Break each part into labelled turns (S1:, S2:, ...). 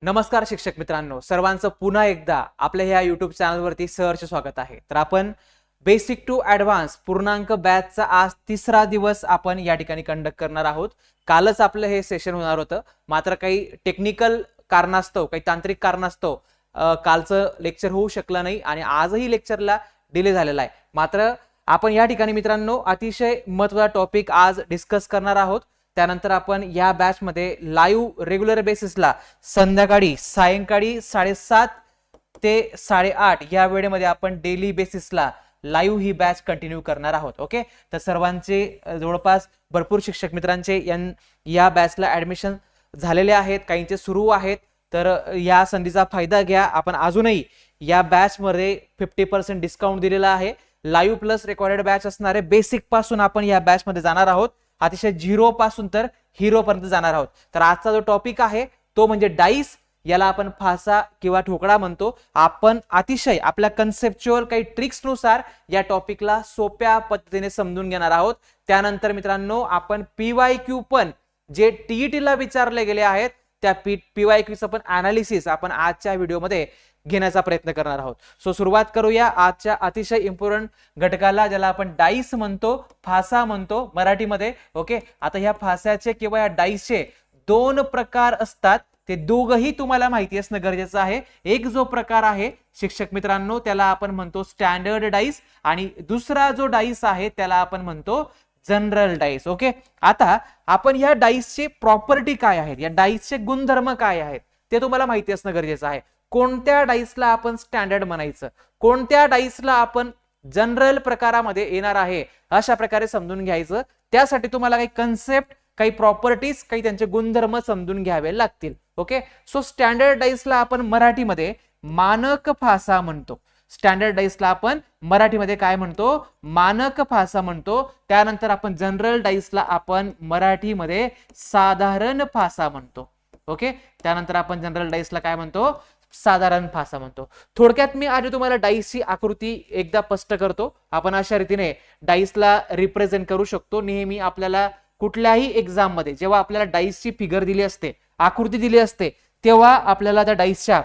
S1: नमस्कार शिक्षक मित्रांनो, सर्वांचं पुन्हा एकदा आपल्या ह्या YouTube चॅनलवरती सहर्ष स्वागत आहे। तर आपण बेसिक टू ॲडव्हान्स पूर्णांक बॅचचा आज तिसरा दिवस आपण या ठिकाणी कंडक्ट करणार आहोत। कालच आपलं हे सेशन होणार होतं, मात्र काही टेक्निकल कारणास्तव, काही तांत्रिक कारणास्तव कालचं लेक्चर होऊ शकलं नाही आणि आजही लेक्चरला डिले झालेला आहे। मात्र आपण या ठिकाणी मित्रांनो अतिशय महत्त्वाचा टॉपिक आज डिस्कस करणार आहोत। त्यानंतर आपण या बॅच मध्ये लाईव्ह रेग्युलर बेसिसला संध्याकाळी सायंकाळी 7:30 ते 8:30 या वेळेमध्ये आपण डेली बेसिसला लाईव्ह ही बॅच कंटिन्यू करणार आहोत। ओके, तर सर्वांचे जवळपास भरपूर शिक्षक मित्रांचे या बॅचला ऍडमिशन झालेले आहेत, काहींचे सुरू आहेत। तर या संधीचा फायदा घ्या। आपण अजूनही या बॅच मध्ये 50% डिस्काउंट दिलेला आहे। लाईव्ह प्लस रेकॉर्डेड बॅच असणार आहे। बेसिक पासून आपण या बॅच मध्ये जाणार आहोत, अतिशय 0 पासून तर हिरो पर्यंत जाणार आहोत। तर आजचा जो टॉपिक आहे तो म्हणजे डाईस, याला आपण फासा किंवा ठोकळा म्हणतो। आपण अतिशय आपल्या कन्सेप्च्युअल काही ट्रिक्स नुसार या टॉपिकला सोप्या पद्धतीने समजून घेणार आहोत। त्यानंतर मित्रांनो आपण PYQ पण जे TET ला विचारले गेले आहेत त्या PYQ चं पण अनालिसिस आपण आजच्या व्हिडिओमध्ये घेण्याचा प्रयत्न करणार आहोत। सो सुरुवात करूया आजच्या अतिशय इम्पॉर्टंट घटकाला, ज्याला आपण डाईस म्हणतो, फासा म्हणतो मराठीमध्ये। ओके, आता ह्या फास्याचे किंवा या डाईसचे दोन प्रकार असतात, ते दोघही तुम्हाला माहिती असणं गरजेचं आहे। एक जो प्रकार आहे शिक्षक मित्रांनो त्याला आपण म्हणतो स्टँडर्ड डाईस आणि दुसरा जो डाईस आहे त्याला आपण म्हणतो जनरल डाईस। ओके, आता आपण या डाईसची प्रॉपर्टी काय आहेत, या डाईसचे गुणधर्म काय आहेत ते तुम्हाला माहिती असणं गरजेचं आहे। कोणत्या डाईसला आपण स्टँडर्ड म्हणायचं, कोणत्या डाईसला आपण जनरल प्रकारामध्ये येणार आहे, अशा प्रकारे समजून घ्यायचं। त्यासाठी तुम्हाला काही कन्सेप्ट, काही प्रॉपर्टीज, काही त्यांचे गुणधर्म समजून घ्यावे लागतील। ओके, सो स्टँडर्ड डाईसला आपण मराठीमध्ये मानक फासा म्हणतो। स्टँडर्ड डाईसला आपण मराठीमध्ये काय म्हणतो, मानक फासा म्हणतो। त्यानंतर आपण जनरल डाईसला आपण मराठीमध्ये साधारण फासा म्हणतो। ओके, त्यानंतर आपण जनरल डाईसला काय म्हणतो, साधारण फासा म्हणतो। थोडक्यात मी आज तुम्हाला डाईसची आकृती एकदा स्पष्ट करतो। आपण अशा रीतीने डाईसला रिप्रेझेंट करू शकतो। नेहमी आपल्याला कुठल्याही एक्झाम मध्ये जेव्हा आपल्याला डाईसची फिगर दिली असते, आकृती दिली असते, तेव्हा आपल्याला त्या डाईसच्या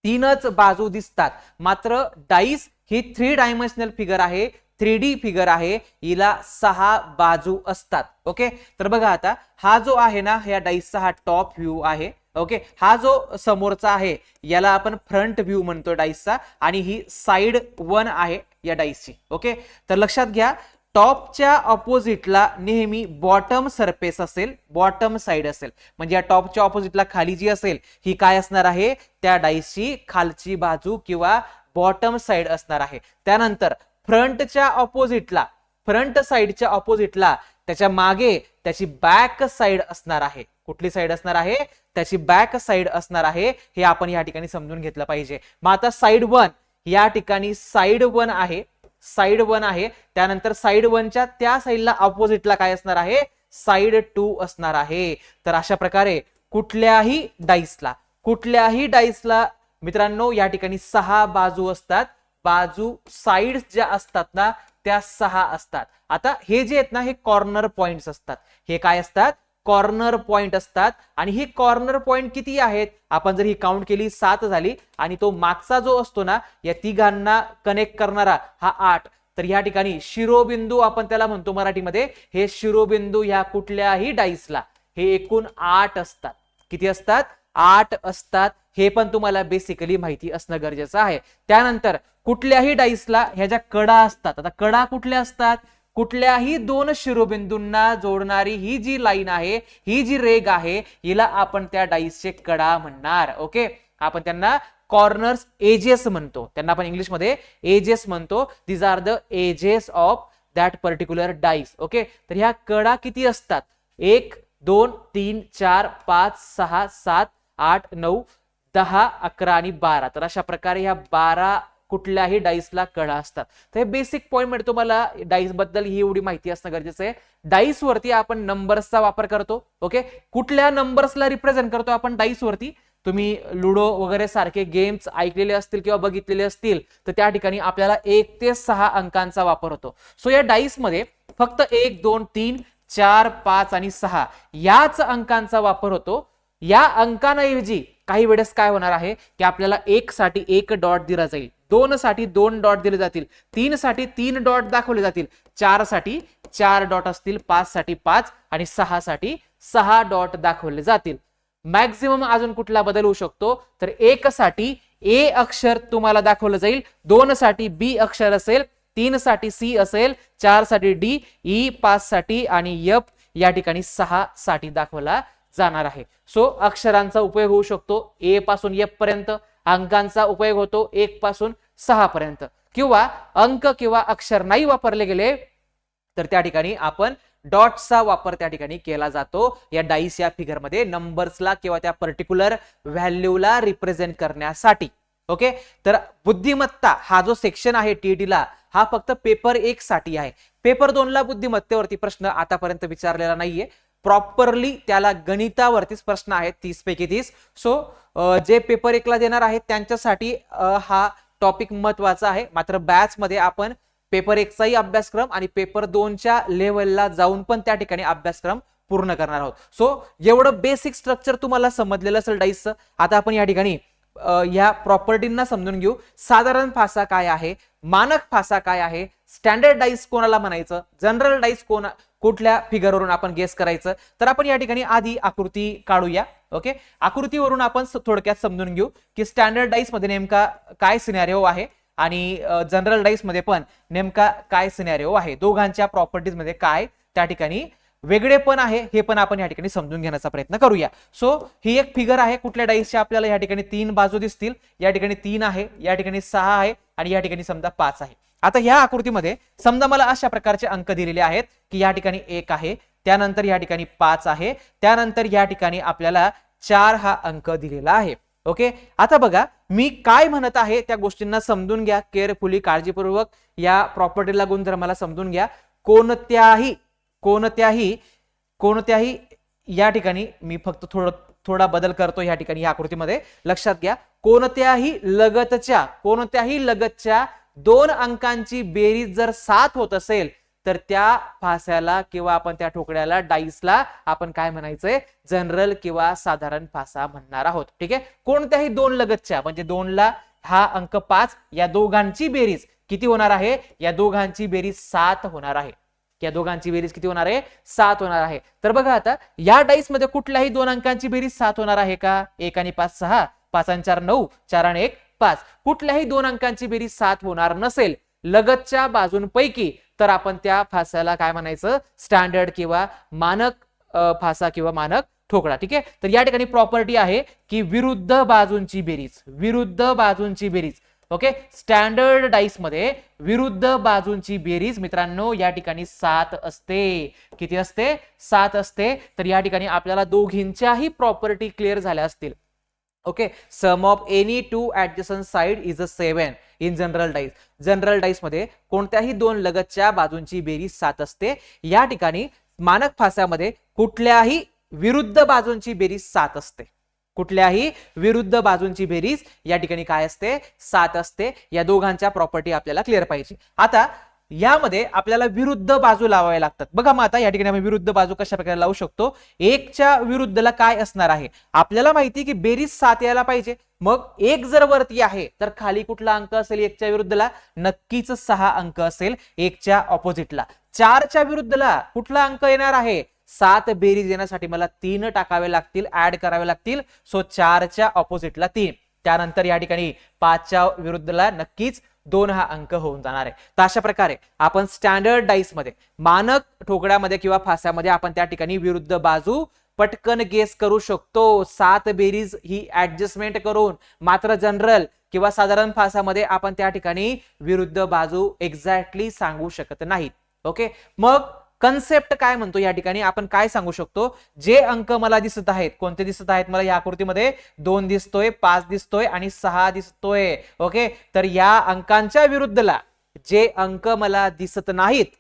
S1: तीनच बाजू दिसतात। मात्र डाईस ही 3 डायमेन्शनल फिगर आहे, 3D फिगर आहे, हिला 6 बाजू असतात। ओके, तर बघा आता हा जो आहे ना, या डाईसचा हा टॉप व्ह्यू आहे। ओके, हा जो समोरचा आहे याला आपण फ्रंट व्ह्यू म्हणतो डाईसचा, आणि ही साइड 1 आहे या डाईसची। ओके, तर लक्षात घ्या, टॉपच्या ऑपोजिटला नेहमी बॉटम सरफेस असेल, बॉटम साइड असेल, म्हणजे या टॉपच्या ऑपोजिटला खाली जी असेल ही काय असणार आहे, त्या डाईसची खालची बाजू किंवा बॉटम साइड असणार आहे। त्यानंतर फ्रंटच्या ऑपोजिटला, फ्रंट साइडच्या ऑपोजिटला त्याच्या मागे त्याची बॅक साइड असणार आहे। कुठली साइड असणार आहे, त्याची बॅक साइड असणार आहे। हे आपण या ठिकाणी समजून घेतलं पाहिजे। मग आता साइड 1 या ठिकाणी साइड 1 आहे, साइड 1 आहे। त्यानंतर साइड 1च्या त्या साइडला ऑपोजिटला काय असणार आहे, साइड 2 असणार आहे। तर अशा प्रकारे कुठल्याही डाईसला मित्रांनो या ठिकाणी 6 बाजू असतात। बाजू साइड ज्या असतात ना त्या 6 असतात। आता हे जे आहेत ना, हे कॉर्नर पॉइंट्स असतात। हे काय असतात, कॉर्नर पॉइंट असतात। आणि ही कॉर्नर पॉइंट किती आहेत, आपण जर ही काउंट केली 7 झाली, आणि तो मागचा जो असतो ना या तिघांना कनेक्ट करणारा हा 8। तर या ठिकाणी शिरोबिंदू आपण त्याला म्हणतो मराठीमध्ये। हे शिरोबिंदू ह्या कुठल्याही डाईसला हे एकूण 8 असतात। किती असतात, 8 असतात। हे पण तुम्हाला बेसिकली माहिती असणं गरजेचं आहे। त्यानंतर कुठल्याही डाईसला ह्या ज्या कडा असतात, आता कडा कुठल्या असतात, कुठल्याही 2 शिरोबिंदूंना जोडणारी ही जी लाईन आहे, ही जी रेग आहे, हिला आपण त्या डाईसचे कडा म्हणणार। ओके, आपण त्यांना कॉर्नर्स, एजेस म्हणतो, त्यांना आपण इंग्लिश मध्ये एजेस म्हणतो। These are the ages of that particular dice. Okay, तर ह्या कडा किती असतात, 1 2 3 4 5 6 7 8 9 10 11 आणि 12। तर अशा प्रकारे ह्या 12 कुठल्याही डाईसला कडा असतात। तर हे बेसिक पॉइंट म्हणजे तुम्हाला डाईस बद्दल ही एवढी माहिती असणं गरजेचं आहे। डाईस वरती आपण नंबर्सचा वापर करतो। ओके, कुठल्या नंबर्सला रिप्रेझेंट करतो आपण डाईस वरती, तुम्ही लुडो वगैरे सारखे गेम्स ऐकलेले असतील किंवा बघितलेले असतील, तर त्या ठिकाणी आपल्याला 1 ते 6 अंकांचा वापर होतो। सो या डाईस मध्ये फक्त 1 2 3 4 5 आणि 6 याच अंकांचा वापर होतो। या अंकांऐवजी काही वेळेस काय होणार आहे की आपल्याला 1 साठी 1 डॉट दिला जाईल, 2 साठी 2 डॉट दिले जातील, 3 साठी 3 डॉट दाखवले जातील, 4 साठी 4 डॉट असतील, 5 साठी 5 आणि 6 साठी 6 डॉट दाखवले जातील. मॅक्झिमम अजून कुठला बदल होऊ शकतो तर 1 साठी ए अक्षर तुम्हाला दाखवलं जाईल, 2 साठी बी अक्षर असेल, 3 साठी सी असेल, 4 साठी डी, ई 5 साठी आणि एफ या ठिकाणी 6 साठी दाखवला जाणार आहे. सो अक्षरांचा उपयोग होऊ शकतो ए पासून एफ पर्यंत, अंकांचा उपयोग होतो 1 पासून 6 पर्यंत, किंवा अंक किंवा अक्षर नाही वापरले गेले तर त्या ठिकाणी आपण डॉट्सचा वापर त्या ठिकाणी केला जातो या डाईस या फिगर मध्ये नंबर्सला किंवा त्या पर्टिक्युलर व्हॅल्यूला रिप्रेझेंट करण्यासाठी. ओके, तर बुद्धिमत्ता हा जो सेक्शन आहे टीईटी ला हा फक्त पेपर 1 साठी आहे. पेपर 2 ला बुद्धिमत्तेवरती प्रश्न आतापर्यंत विचारलेला नाहीये, प्रॉपरली त्याला गणितावरतीच प्रश्न आहेत 30 पैकी 30. सो जे पेपर 1 ला देणार आहेत त्यांच्यासाठी हा टॉपिक महत्वाचा आहे. मात्र बॅच मध्ये आपण पेपर 1 चाही अभ्यासक्रम आणि पेपर 2 च्या लेवलला जाऊन पण त्या ठिकाणी अभ्यासक्रम पूर्ण करणार आहोत. सो एवढं बेसिक स्ट्रक्चर तुम्हाला समजलेलं असेल डाईसचं. आता आपण या ठिकाणी या प्रॉपर्टींना समजून घेऊ. साधारण फासा काय आहे, मानक फासा काय आहे, स्टँडर्ड डाईस कोणाला म्हणायचं, जनरल डाईस कुठल्या फिगरवरून आपण गेस करायचं. तर आपण या ठिकाणी आधी आकृती काढूया. ओके, आकृतीवरून आपण थोडक्यात समजून घेऊ की स्टँडर्ड डाईस मध्ये नेमका काय सिनॅरिओ आहे आणि जनरल डाईस मध्ये पण नेमका काय सिनॅरिओ आहे, दोघांच्या प्रॉपर्टीज मध्ये काय त्या ठिकाणी वेगळे पण आहे हे पण आपण या ठिकाणी समजून घेण्याचा प्रयत्न करूया. सो ही एक फिगर आहे, कुठल्या डाईसच्या आपल्याला या ठिकाणी 3 बाजू दिसतील, या ठिकाणी 3 आहे, या ठिकाणी 6 आहे आणि या ठिकाणी समजा 5 आहे. आता या आकृतीमध्ये समजा मला अशा प्रकारचे अंक दिलेले आहेत की या ठिकाणी 1 आहे, त्यानंतर या ठिकाणी 5 आहे, त्यानंतर या ठिकाणी आपल्याला 4 हा अंक दिलेला आहे. ओके, आता बघा मी काय म्हणत आहे त्या गोष्टींना समजून घ्या केअरफुली, काळजीपूर्वक या प्रॉपर्टीला गुणधर्माला समजून घ्या. कोणत्याही या ठिकाणी मी फक्त थोडा बदल करतो या ठिकाणी या आकृतीमध्ये, लक्षात घ्या. कोणत्याही लगतच्या 2 अंकांची बेरीज जर 7 होत असेल तर त्या फास्याला किंवा आपण त्या ठोकड्याला डाईसला आपण काय म्हणायचंय, जनरल किंवा साधारण फासा म्हणणार आहोत. ठीक आहे, कोणत्याही 2 लगतच्या म्हणजे 2 ला हा अंक 5, या दोघांची बेरीज किती होणार आहे, या दोघांची बेरीज 7 होणार आहे. या दोघांची बेरीज किती होणार आहे, 7 होणार आहे. तर बघा आता या डाईस मध्ये कुठल्याही 2 अंकांची बेरीज 7 होणार आहे का, 1 आणि 5 6, 5 आणि 4 9, 4 आणि 1 5, कुठल्याही 2 अंकांची बेरीज 7 होणार नसेल लगतच्या बाजूंपैकी तर आपण त्या फासाला काय म्हणायचं, स्टँडर्ड किंवा मानक फासा किंवा मानक ठोकळा. ठीक आहे, तर या ठिकाणी प्रॉपर्टी आहे की विरुद्ध बाजूंची बेरीज. ओके, स्टँडर्ड डाईस मध्ये विरुद्ध बाजूंची बेरीज मित्रांनो या ठिकाणी 7 असते. किती असते, 7 असते. तर या ठिकाणी आपल्याला दोघींच्याही प्रॉपर्टी क्लिअर झाल्या असतील. Okay, some of any 2 adjacent side is a 7 in general dice. General dice मध्ये कोणत्याही 2 लगतच्या बाजूंची बेरीज 7 असते. या ठिकाणी मानक फास्यामध्ये कुठल्याही विरुद्ध बाजूंची बेरीज 7 असते. कुठल्याही विरुद्ध बाजूंची बेरीज या ठिकाणी काय असते, 7 असते. या दोघांच्या प्रॉपर्टी आपल्याला क्लिअर पाहिजे. आता यामध्ये आपल्याला विरुद्ध बाजू लावाव्या लागतात. बघा मग आता या ठिकाणी आपण विरुद्ध बाजू कशा प्रकारे लावू शकतो. 1 च्या विरुद्धला काय असणार आहे, आपल्याला माहिती की बेरीज 7 यायला पाहिजे. मग 1 जर वरती आहे तर खाली कुठला अंक असेल 1 च्या विरुद्धला, नक्कीच 6 अंक असेल 1 च्या ऑपोजिटला. 4 च्या विरुद्धला कुठला अंक येणार आहे, 7 बेरीज येण्यासाठी मला 3 टाकावे लागतील, ऍड करावे लागतील. सो 4 च्या ऑपोजिटला 3. त्यानंतर या ठिकाणी 5 च्या विरुद्धला नक्कीच 2 हा अंक होऊन जाणार आहे. तर अशा प्रकारे आपण स्टँडर्ड डाईस मध्ये मानक ठोकड्यामध्ये किंवा फास्यामध्ये आपण त्या ठिकाणी विरुद्ध बाजू पटकन गेस करू शकतो 7 बेरीज ही ऍडजस्टमेंट करून. मात्र जनरल किंवा साधारण फासामध्ये आपण त्या ठिकाणी विरुद्ध बाजू एक्झॅक्टली सांगू शकत नाहीत. ओके, मग कन्सेप्ट काय म्हणतो या ठिकाणी आपण काय सांगू शकतो, जे अंक मला दिसत आहेत, कोणते दिसत आहेत मला या आकृतीमध्ये, 2 दिसतोय, 5 दिसतोय आणि 6 दिसतोय. ओके, तर या अंकांच्या विरुद्धला जे अंक मला दिसत नाहीत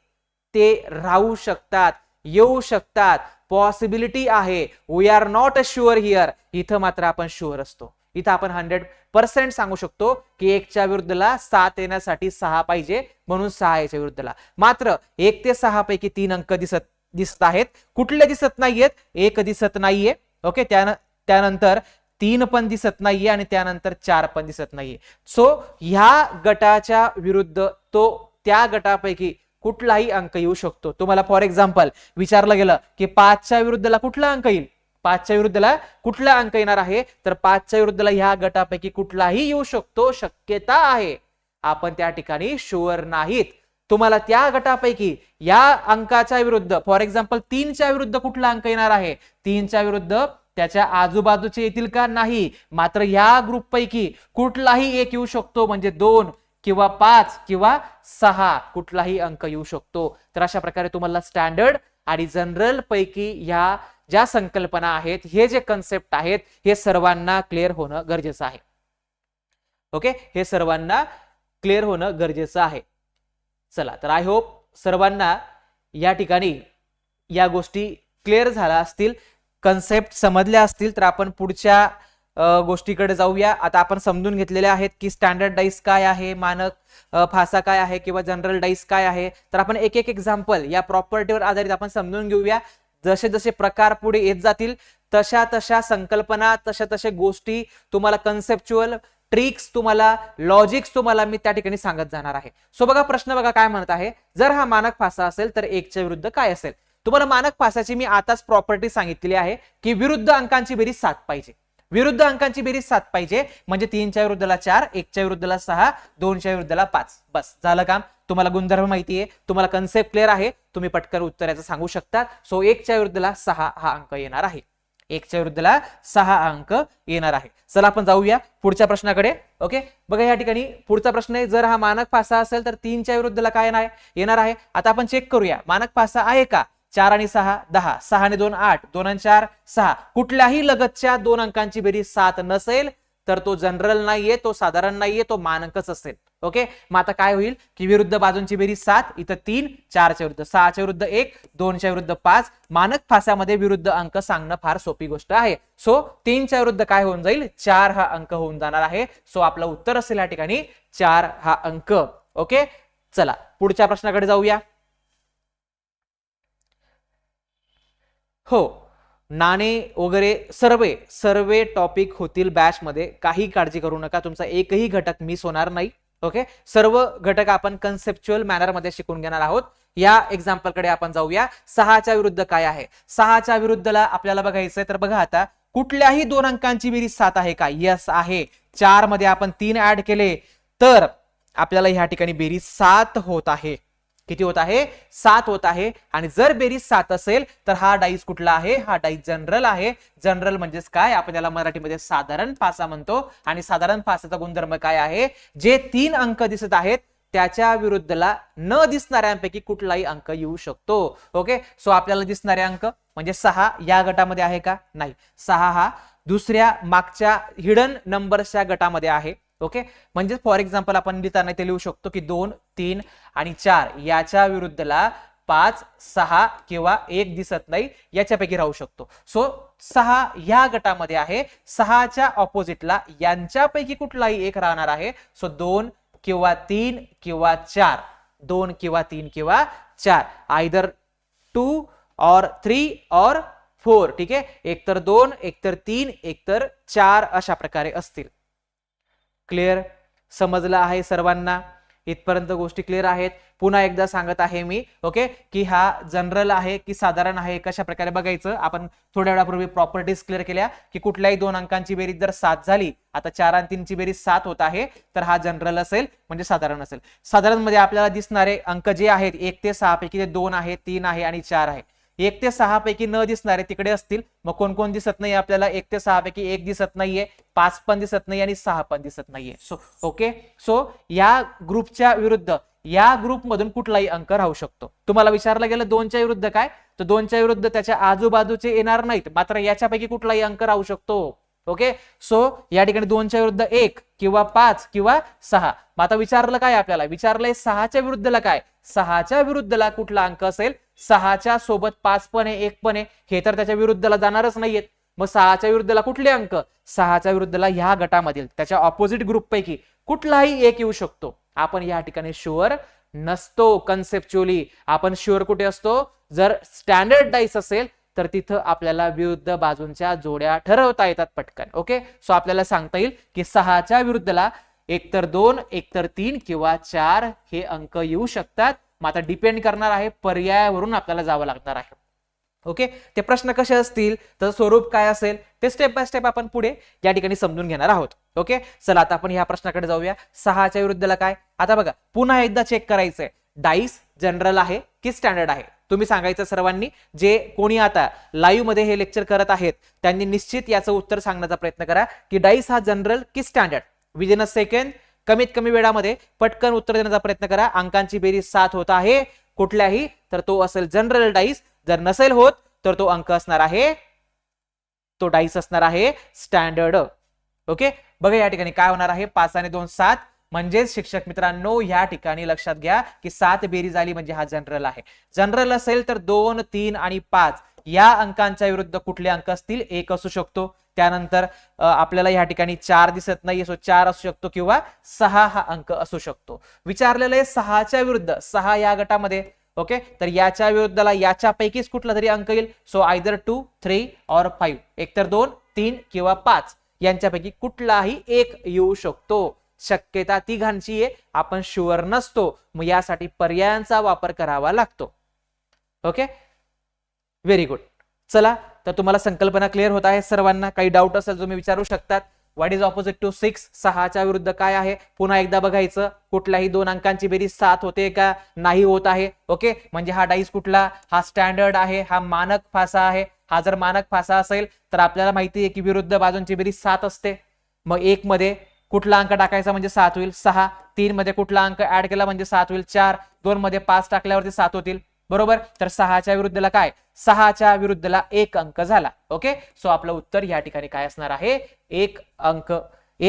S1: ते राहू शकतात, येऊ शकतात, पॉसिबिलिटी आहे. We are not sure here. इथं मात्र आपण शुअर असतो. इथं आपण 100% सांगू शकतो की 1 च्या विरुद्धला 7 येण्यासाठी 6 पाहिजे, म्हणून 6 याच्या विरुद्धला. मात्र 1 ते 6 पैकी 3 अंक दिसत आहेत. कुठले दिसत नाहीयेत, 1 दिसत नाहीये. ओके, त्यानंतर 3 पण दिसत नाहीये आणि त्यानंतर 4 पण दिसत नाहीये. सो ह्या गटाच्या विरुद्ध तो त्या गटापैकी कुठलाही अंक येऊ शकतो. तुम्हाला फॉर एक्झाम्पल विचारलं गेलं की 5च्या विरुद्धला कुठला अंक येईल, 5च्या विरुद्धला कुठला अंक येणार आहे, तर 5च्या विरुद्धला ह्या गटापैकी कुठलाही येऊ शकतो, शक्यता आहे. आपण त्या ठिकाणी शुअर नाहीत. तुम्हाला त्या गटापैकी या अंकाच्या विरुद्ध फॉर एक्झाम्पल 3च्या विरुद्ध कुठला अंक येणार आहे, 3च्या विरुद्ध त्याच्या आजूबाजूचे येतील का, नाही. मात्र या ग्रुप पैकी कुठलाही एक येऊ शकतो, म्हणजे 2 किंवा 5 किंवा 6 कुठलाही अंक येऊ शकतो. तर अशा प्रकारे तुम्हाला स्टँडर्ड आणि जनरल पैकी ह्या ज्या संकल्पना आहेत, हे जे कन्सेप्ट आहेत, हे सर्वांना क्लिअर होणं गरजेचं आहे. ओके, हे सर्वांना क्लिअर होणं गरजेचं आहे. चला, तर आय होप सर्वांना या ठिकाणी या गोष्टी क्लिअर झाल्या असतील, कन्सेप्ट समजल्या असतील. तर आपण पुढच्या गोष्टीकडे जाऊया. आता आपण समजून घेतलेले आहेत की स्टँडर्ड डाईस काय आहे, मानक फासा काय आहे किंवा जनरल डाईस काय आहे. तर आपण एक एक एक्झाम्पल या प्रॉपर्टीवर आधारित आपण समजून घेऊया. जसे जसे प्रकार पुढे येत जातील तशा तशा संकल्पना, तशा तशा गोष्टी तुम्हाला, कन्सेप्च्युअल ट्रिक्स तुम्हाला, लॉजिक्स तुम्हाला मी त्या ठिकाणी सांगत जाणार आहे. सो बघा, प्रश्न बघा काय म्हणत आहे. जर हा मानक फासा असेल तर 1च्या विरुद्ध काय असेल. तुम्हाला मानक फासाची मी आताच प्रॉपर्टी सांगितलेली आहे की विरुद्ध अंकांची बेरीज 7 पाहिजे. विरुद्ध अंकांची बेरीज 7 पाहिजे, म्हणजे 3च्या विरुद्धला 4, 1च्या विरुद्धला 6, 2च्या विरुद्धला 5. बस झालं काम. तुम्हाला गुणधर्म माहिती आहे, तुम्हाला कन्सेप्ट क्लिअर आहे, तुम्ही पटकन उत्तराचं सांगू शकता. सो 1च्या विरुद्धला 6 हा अंक येणार आहे. 1च्या विरुद्धला 6 अंक येणार आहे. चला आपण जाऊया पुढच्या प्रश्नाकडे. ओके, बघा या ठिकाणी पुढचा प्रश्न आहे, जर हा मानक फासा असेल तर 3च्या विरुद्धला काय येणार आहे. आता आपण चेक करूया मानक फासा आहे का. 4 आणि 6 10, 6 आणि 2 8, 2 आणि 4 6. कुठल्याही लगतच्या 2 अंकांची बेरीज 7 नसेल तर तो जनरल नाहीये, तो साधारण नाहीये, तो मानकच असेल. ओके, मग आता काय होईल की विरुद्ध बाजूंची बेरीज 7, इथं 3, 4च्या विरुद्ध 6च्या विरुद्ध 1, 2च्या विरुद्ध 5. मानक फासामध्ये विरुद्ध अंक सांगणं फार सोपी गोष्ट आहे. सो 3च्या विरुद्ध काय होऊन जाईल, 4 हा अंक होऊन जाणार आहे. सो आपलं उत्तर असेल या ठिकाणी 4 हा अंक. ओके, चला पुढच्या प्रश्नाकडे जाऊया. हो, नाणे वगैरे सर्व टॉपिक होतील बॅच मध्ये, काही काळजी करू नका. तुमचा एकही घटक मिस होणार नाही. ओके, सर्व घटक आपण कन्सेप्च्युअल मॅनर मध्ये शिकून घेणार आहोत. या एक्झाम्पल कडे आपण जाऊया. 6च्या विरुद्ध काय आहे. 6च्या विरुद्धला आपल्याला बघायचंय. तर बघा आता, कुठल्याही 2 अंकांची बेरीज 7 आहे का. यस आहे. 4 मध्ये आपण 3 ऍड केले तर आपल्याला ह्या ठिकाणी बेरीज 7 होत आहे. किती होत आहे, 7 होत आहे. आणि जर बेरीज 7 असेल तर हा डाईस कुठला आहे, हा डाईस जनरल आहे. जनरल म्हणजेच काय, आपण याला मराठीमध्ये साधारण फासा म्हणतो. आणि साधारण फासाचा गुणधर्म काय आहे, जे 3 अंक दिसत आहेत त्याच्या विरुद्धला न दिसणाऱ्यांपैकी कुठलाही अंक येऊ शकतो. ओके, सो आपल्याला दिसणारे अंक म्हणजे 6 या गटामध्ये आहे का, नाही. 6 हा दुसऱ्या मागच्या हिडन नंबरच्या गटामध्ये आहे. ओके, म्हणजे फॉर एक्झाम्पल आपण लिहिताना ते लिहू शकतो की 2, 3 आणि 4 याच्या विरुद्धला 5, 6 किंवा 1 दिसत नाही, याच्यापैकी राहू शकतो. सो 6 या गटामध्ये आहे. 6च्या ऑपोजिटला यांच्यापैकी कुठलाही एक राहणार आहे. सो 2 किंवा 3 किंवा 4, 2 किंवा 3 किंवा 4, आयदर 2 और 3 और 4. ठीक आहे, एकतर 2, एकतर 3, एकतर 4 अशा प्रकारे असतील. क्लिअर, समजलं आहे सर्वांना. इथपर्यंत गोष्टी क्लिअर आहेत. पुन्हा एकदा सांगत आहे मी. ओके, की हा जनरल आहे की साधारण आहे, कशा प्रकारे बघायचं. आपण थोड्या वेळापूर्वी प्रॉपर्टीज क्लिअर केल्या की कुठल्याही 2 अंकांची बेरीज जर 7 झाली, आता 4 आणि 3 ची बेरीज 7 होत आहे, तर हा जनरल असेल, म्हणजे साधारण असेल. साधारण मध्ये आपल्याला दिसणारे अंक जे आहेत 1 ते 6 पैकी ते 2 आहे, 3 आहे आणि 4 आहे. 1 ते 6 पैकी न दिसणारे तिकडे असतील. मग कोण कोण दिसत नाही आपल्याला, 1 ते 6 पैकी 1 दिसत नाहीये, 5 पण दिसत नाही आणि 6 पण दिसत नाहीये. सो ओके, सो या ग्रुपच्या विरुद्ध या ग्रुप मधून कुठलाही अंक राहू शकतो. तुम्हाला विचारलं गेलं 2च्या विरुद्ध काय, तर 2च्या विरुद्ध त्याच्या आजूबाजूचे येणार नाहीत, मात्र याच्यापैकी कुठलाही अंक राहू शकतो. ओके, सो या ठिकाणी 2च्या विरुद्ध 1 किंवा 5 किंवा 6. मग आता विचारलं काय आपल्याला, विचारलंय 6च्या विरुद्धला काय. 6च्या विरुद्धला कुठला अंक असेल. 6च्या सोबत 5 पण आहे, 1 पण आहे, हे तर त्याच्या विरुद्धला जाणारच नाहीयेत. मग 6च्या विरुद्धला कुठले अंक, 6च्या विरुद्धला ह्या गटामधील त्याच्या ऑपोजिट ग्रुप पैकी कुठलाही एक येऊ शकतो. आपण या ठिकाणी शुअर नसतो. कन्सेप्च्युअली आपण शुअर कुठे असतो, जर स्टँडर्ड डाईस असेल तर तिथं आपल्याला विरुद्ध बाजूंच्या जोड्या ठरवता येतात पटकन. ओके, सो आपल्याला सांगता येईल की 6च्या विरुद्धला एकतर 2, एकतर 3 किंवा 4 हे अंक येऊ शकतात. मग आता डिपेंड करणार आहे पर्यायावरून आपल्याला जावं लागणार आहे. ओके, ते प्रश्न कसे असतील, तर स्वरूप काय असेल ते स्टेप बाय स्टेप आपण पुढे या ठिकाणी समजून घेणार आहोत. ओके, चला आता आपण ह्या प्रश्नाकडे जाऊया. 6च्या विरुद्धला काय, आता बघा पुन्हा एकदा चेक करायचंय, डाईस जनरल आहे की स्टँडर्ड आहे. तुम्ही सांगायचं सर्वांनी, जे कोणी आता लाईव्ह मध्ये हे लेक्चर करत आहेत त्यांनी निश्चित याचं उत्तर सांगण्याचा प्रयत्न करा की डाईस हा जनरल की स्टँडर्ड. विदिन अ सेकंड, कमीत कमी वेळामध्ये पटकन उत्तर देण्याचा प्रयत्न करा. अंकांची बेरीज 7 होत आहे कुठल्याही, तर तो असेल जनरल डाईस. जर नसेल होत तर तो अंक असणार आहे, तो डाईस असणार आहे स्टँडर्ड. ओके, बघा या ठिकाणी काय होणार आहे, 5 आणि 2 7. म्हणजेच शिक्षक मित्रांनो या ठिकाणी लक्षात घ्या की 7 बेरीज आली म्हणजे हा जनरल आहे. जनरल असेल तर 2, 3 आणि 5 या अंकांच्या विरुद्ध कुठले अंक असतील, 1 असू शकतो. त्यानंतर आपल्याला या ठिकाणी 4 दिसत नाही, सो 4 असू शकतो किंवा 6 हा अंक असू शकतो. विचारलेलं आहे 6च्या विरुद्ध, 6 या गटामध्ये. ओके, तर याच्या विरुद्धला याच्यापैकीच कुठला तरी अंक येईल. सो आयदर 2, 3 और 5, एकतर 2, 3 किंवा 5 यांच्यापैकी कुठलाही एक येऊ शकतो. शक्यता तिघांची आहे, आपण शुअर नसतो, मग यासाठी पर्यायांचा वापर करावा लागतो. Okay, very good. चला, तर तुम्हाला संकल्पना क्लिअर होत आहे सर्वांना. काही डाऊट असेल तुम्ही विचारू शकतात. व्हॉट इज ऑपोजिट टू 6, 6च्या विरुद्ध काय आहे, पुन्हा एकदा बघायचं. कुठल्याही 2 अंकांची बेरीज 7 होते का, नाही होत आहे. ओके, म्हणजे हा डाईस कुठला, हा स्टँडर्ड आहे, हा मानक फासा आहे. हा जर मानक फासा असेल तर आपल्याला माहिती आहे की विरुद्ध बाजूंची बेरीज 7 असते. मग 1 मध्ये कुठला अंक टाकायचा म्हणजे 7 होईल 6, 3 मध्ये कुठला अंक ऍड केला म्हणजे 7 होईल 4, 2 मध्ये 5 टाकल्यावरती 7 होतील. बरोबर, तर 6च्या विरुद्धला काय, 6च्या विरुद्धला 1 अंक झाला. ओके, सो आपलं उत्तर या ठिकाणी काय असणार आहे, 1 अंक.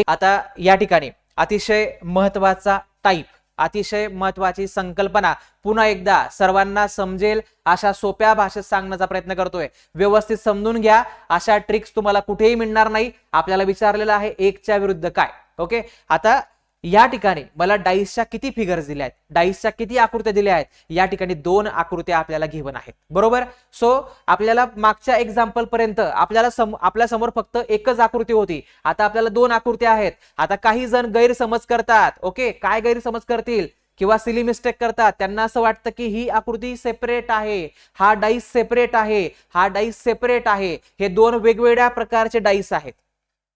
S1: आता या ठिकाणी अतिशय महत्वाचा टाईप, अतिशय महत्वाची संकल्पना पुन्हा एकदा सर्वांना समजेल अशा सोप्या भाषेत सांगण्याचा प्रयत्न करतोय. व्यवस्थित समजून घ्या, अशा ट्रिक्स तुम्हाला कुठेही मिळणार नाही. आपल्याला विचारलेलं आहे 1च्या विरुद्ध काय. ओके, आता या ठिकाणी मला डाईसच्या किती फिगर्स दिल्या आहेत, डाईसच्या किती आकृत्या दिल्या आहेत, या ठिकाणी 2 आकृत्या आपल्याला गिव्हन आहेत. बरोबर, सो आपल्याला मागच्या एक्झाम्पल पर्यंत आपल्या समोर फक्त एकच आकृती होती. आता आपल्याला 2 आकृत्या आहेत. आता काही जण गैरसमज करतात. ओके, काय गैरसमज करतील किंवा सिली मिस्टेक करतात, त्यांना असं वाटतं की ही आकृती सेपरेट आहे, हा डाईस सेपरेट आहे, हा डाईस सेपरेट आहे, हे 2 वेगवेगळ्या प्रकारचे डाईस आहेत.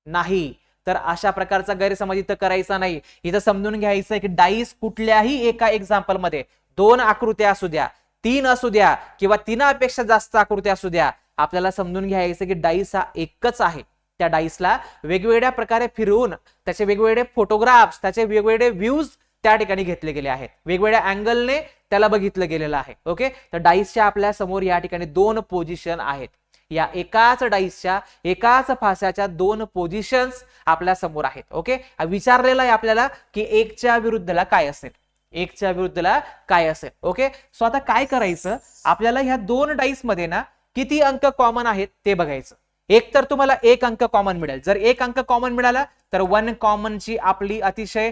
S1: नाही, तर अशा प्रकारचा गैरसमज इथं करायचा नाही. इथं समजून घ्यायचं की डाईस कुठल्याही एका एक्झाम्पल मध्ये 2 आकृत्या असू द्या, 3 असू द्या किंवा 3पेक्षा जास्त आकृत्या असू द्या, आपल्याला समजून घ्यायचं की डाईस हा एकच आहे. त्या डाईसला वेगवेगळ्या प्रकारे फिरवून त्याचे वेगवेगळे फोटोग्राफ्स, त्याचे वेगवेगळे व्ह्यूज त्या ठिकाणी घेतले गेले आहेत, वेगवेगळ्या अँगलने त्याला बघितलं गेलेलं आहे. ओके, तर डाईसच्या आपल्या समोर या ठिकाणी 2 पोझिशन आहेत. या एकाच डाईसच्या, एकाच फास्याच्या 2 पोझिशन्स आपल्या समोर आहेत. ओके, विचारलेला आहे आपल्याला की 1च्या विरुद्धला काय असेल, 1च्या विरुद्धला काय असेल. ओके, सो आता काय करायचं, आपल्याला ह्या 2 डाईस मध्ये ना किती अंक कॉमन आहेत ते बघायचं. एक तर तुम्हाला 1 अंक कॉमन मिळेल. जर 1 अंक कॉमन मिळाला तर 1 कॉमनची आपली अतिशय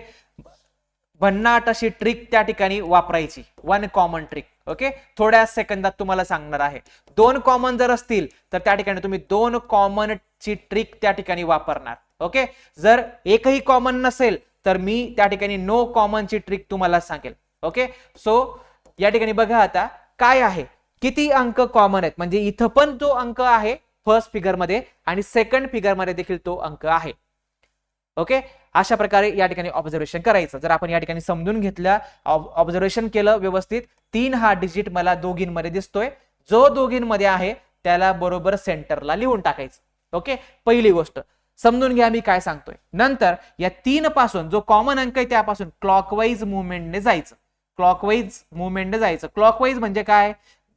S1: भन्नाट अशी ट्रिक त्या ठिकाणी वापरायची. 1 कॉमन ट्रिक. ओके, थोड्या सेकंदात तुम्हाला सांगणार आहे. 2 कॉमन जर असतील तर त्या ठिकाणी तुम्ही 2 कॉमन ची ट्रिक त्या ठिकाणी वापरणार. ओके, जर एकही कॉमन नसेल तर मी त्या ठिकाणी नो कॉमन ची ट्रिक तुम्हाला सांगेल. ओके, सो या ठिकाणी बघा आता काय आहे, किती अंक कॉमन आहेत. म्हणजे इथं पण तो अंक आहे फर्स्ट फिगर मध्ये आणि सेकंड फिगर मध्ये देखील तो अंक आहे. ओके, अशा प्रकारे या ठिकाणी ऑब्झर्वेशन करायचं. जर आपण या ठिकाणी समजून घेतलं, ऑब्झर्वेशन केलं व्यवस्थित, 3 हा डिजिट मला दोघींमध्ये दिसतोय. जो दोघींमध्ये आहे त्याला बरोबर सेंटरला लिहून टाकायचं. ओके, पहिली गोष्ट समजून घ्या मी काय सांगतोय. नंतर या 3 पासून जो कॉमन अंक आहे त्यापासून क्लॉकवाईज मुवमेंटने जायचं. क्लॉकवाईज मुवमेंटने जायचं. क्लॉकवाईज म्हणजे काय,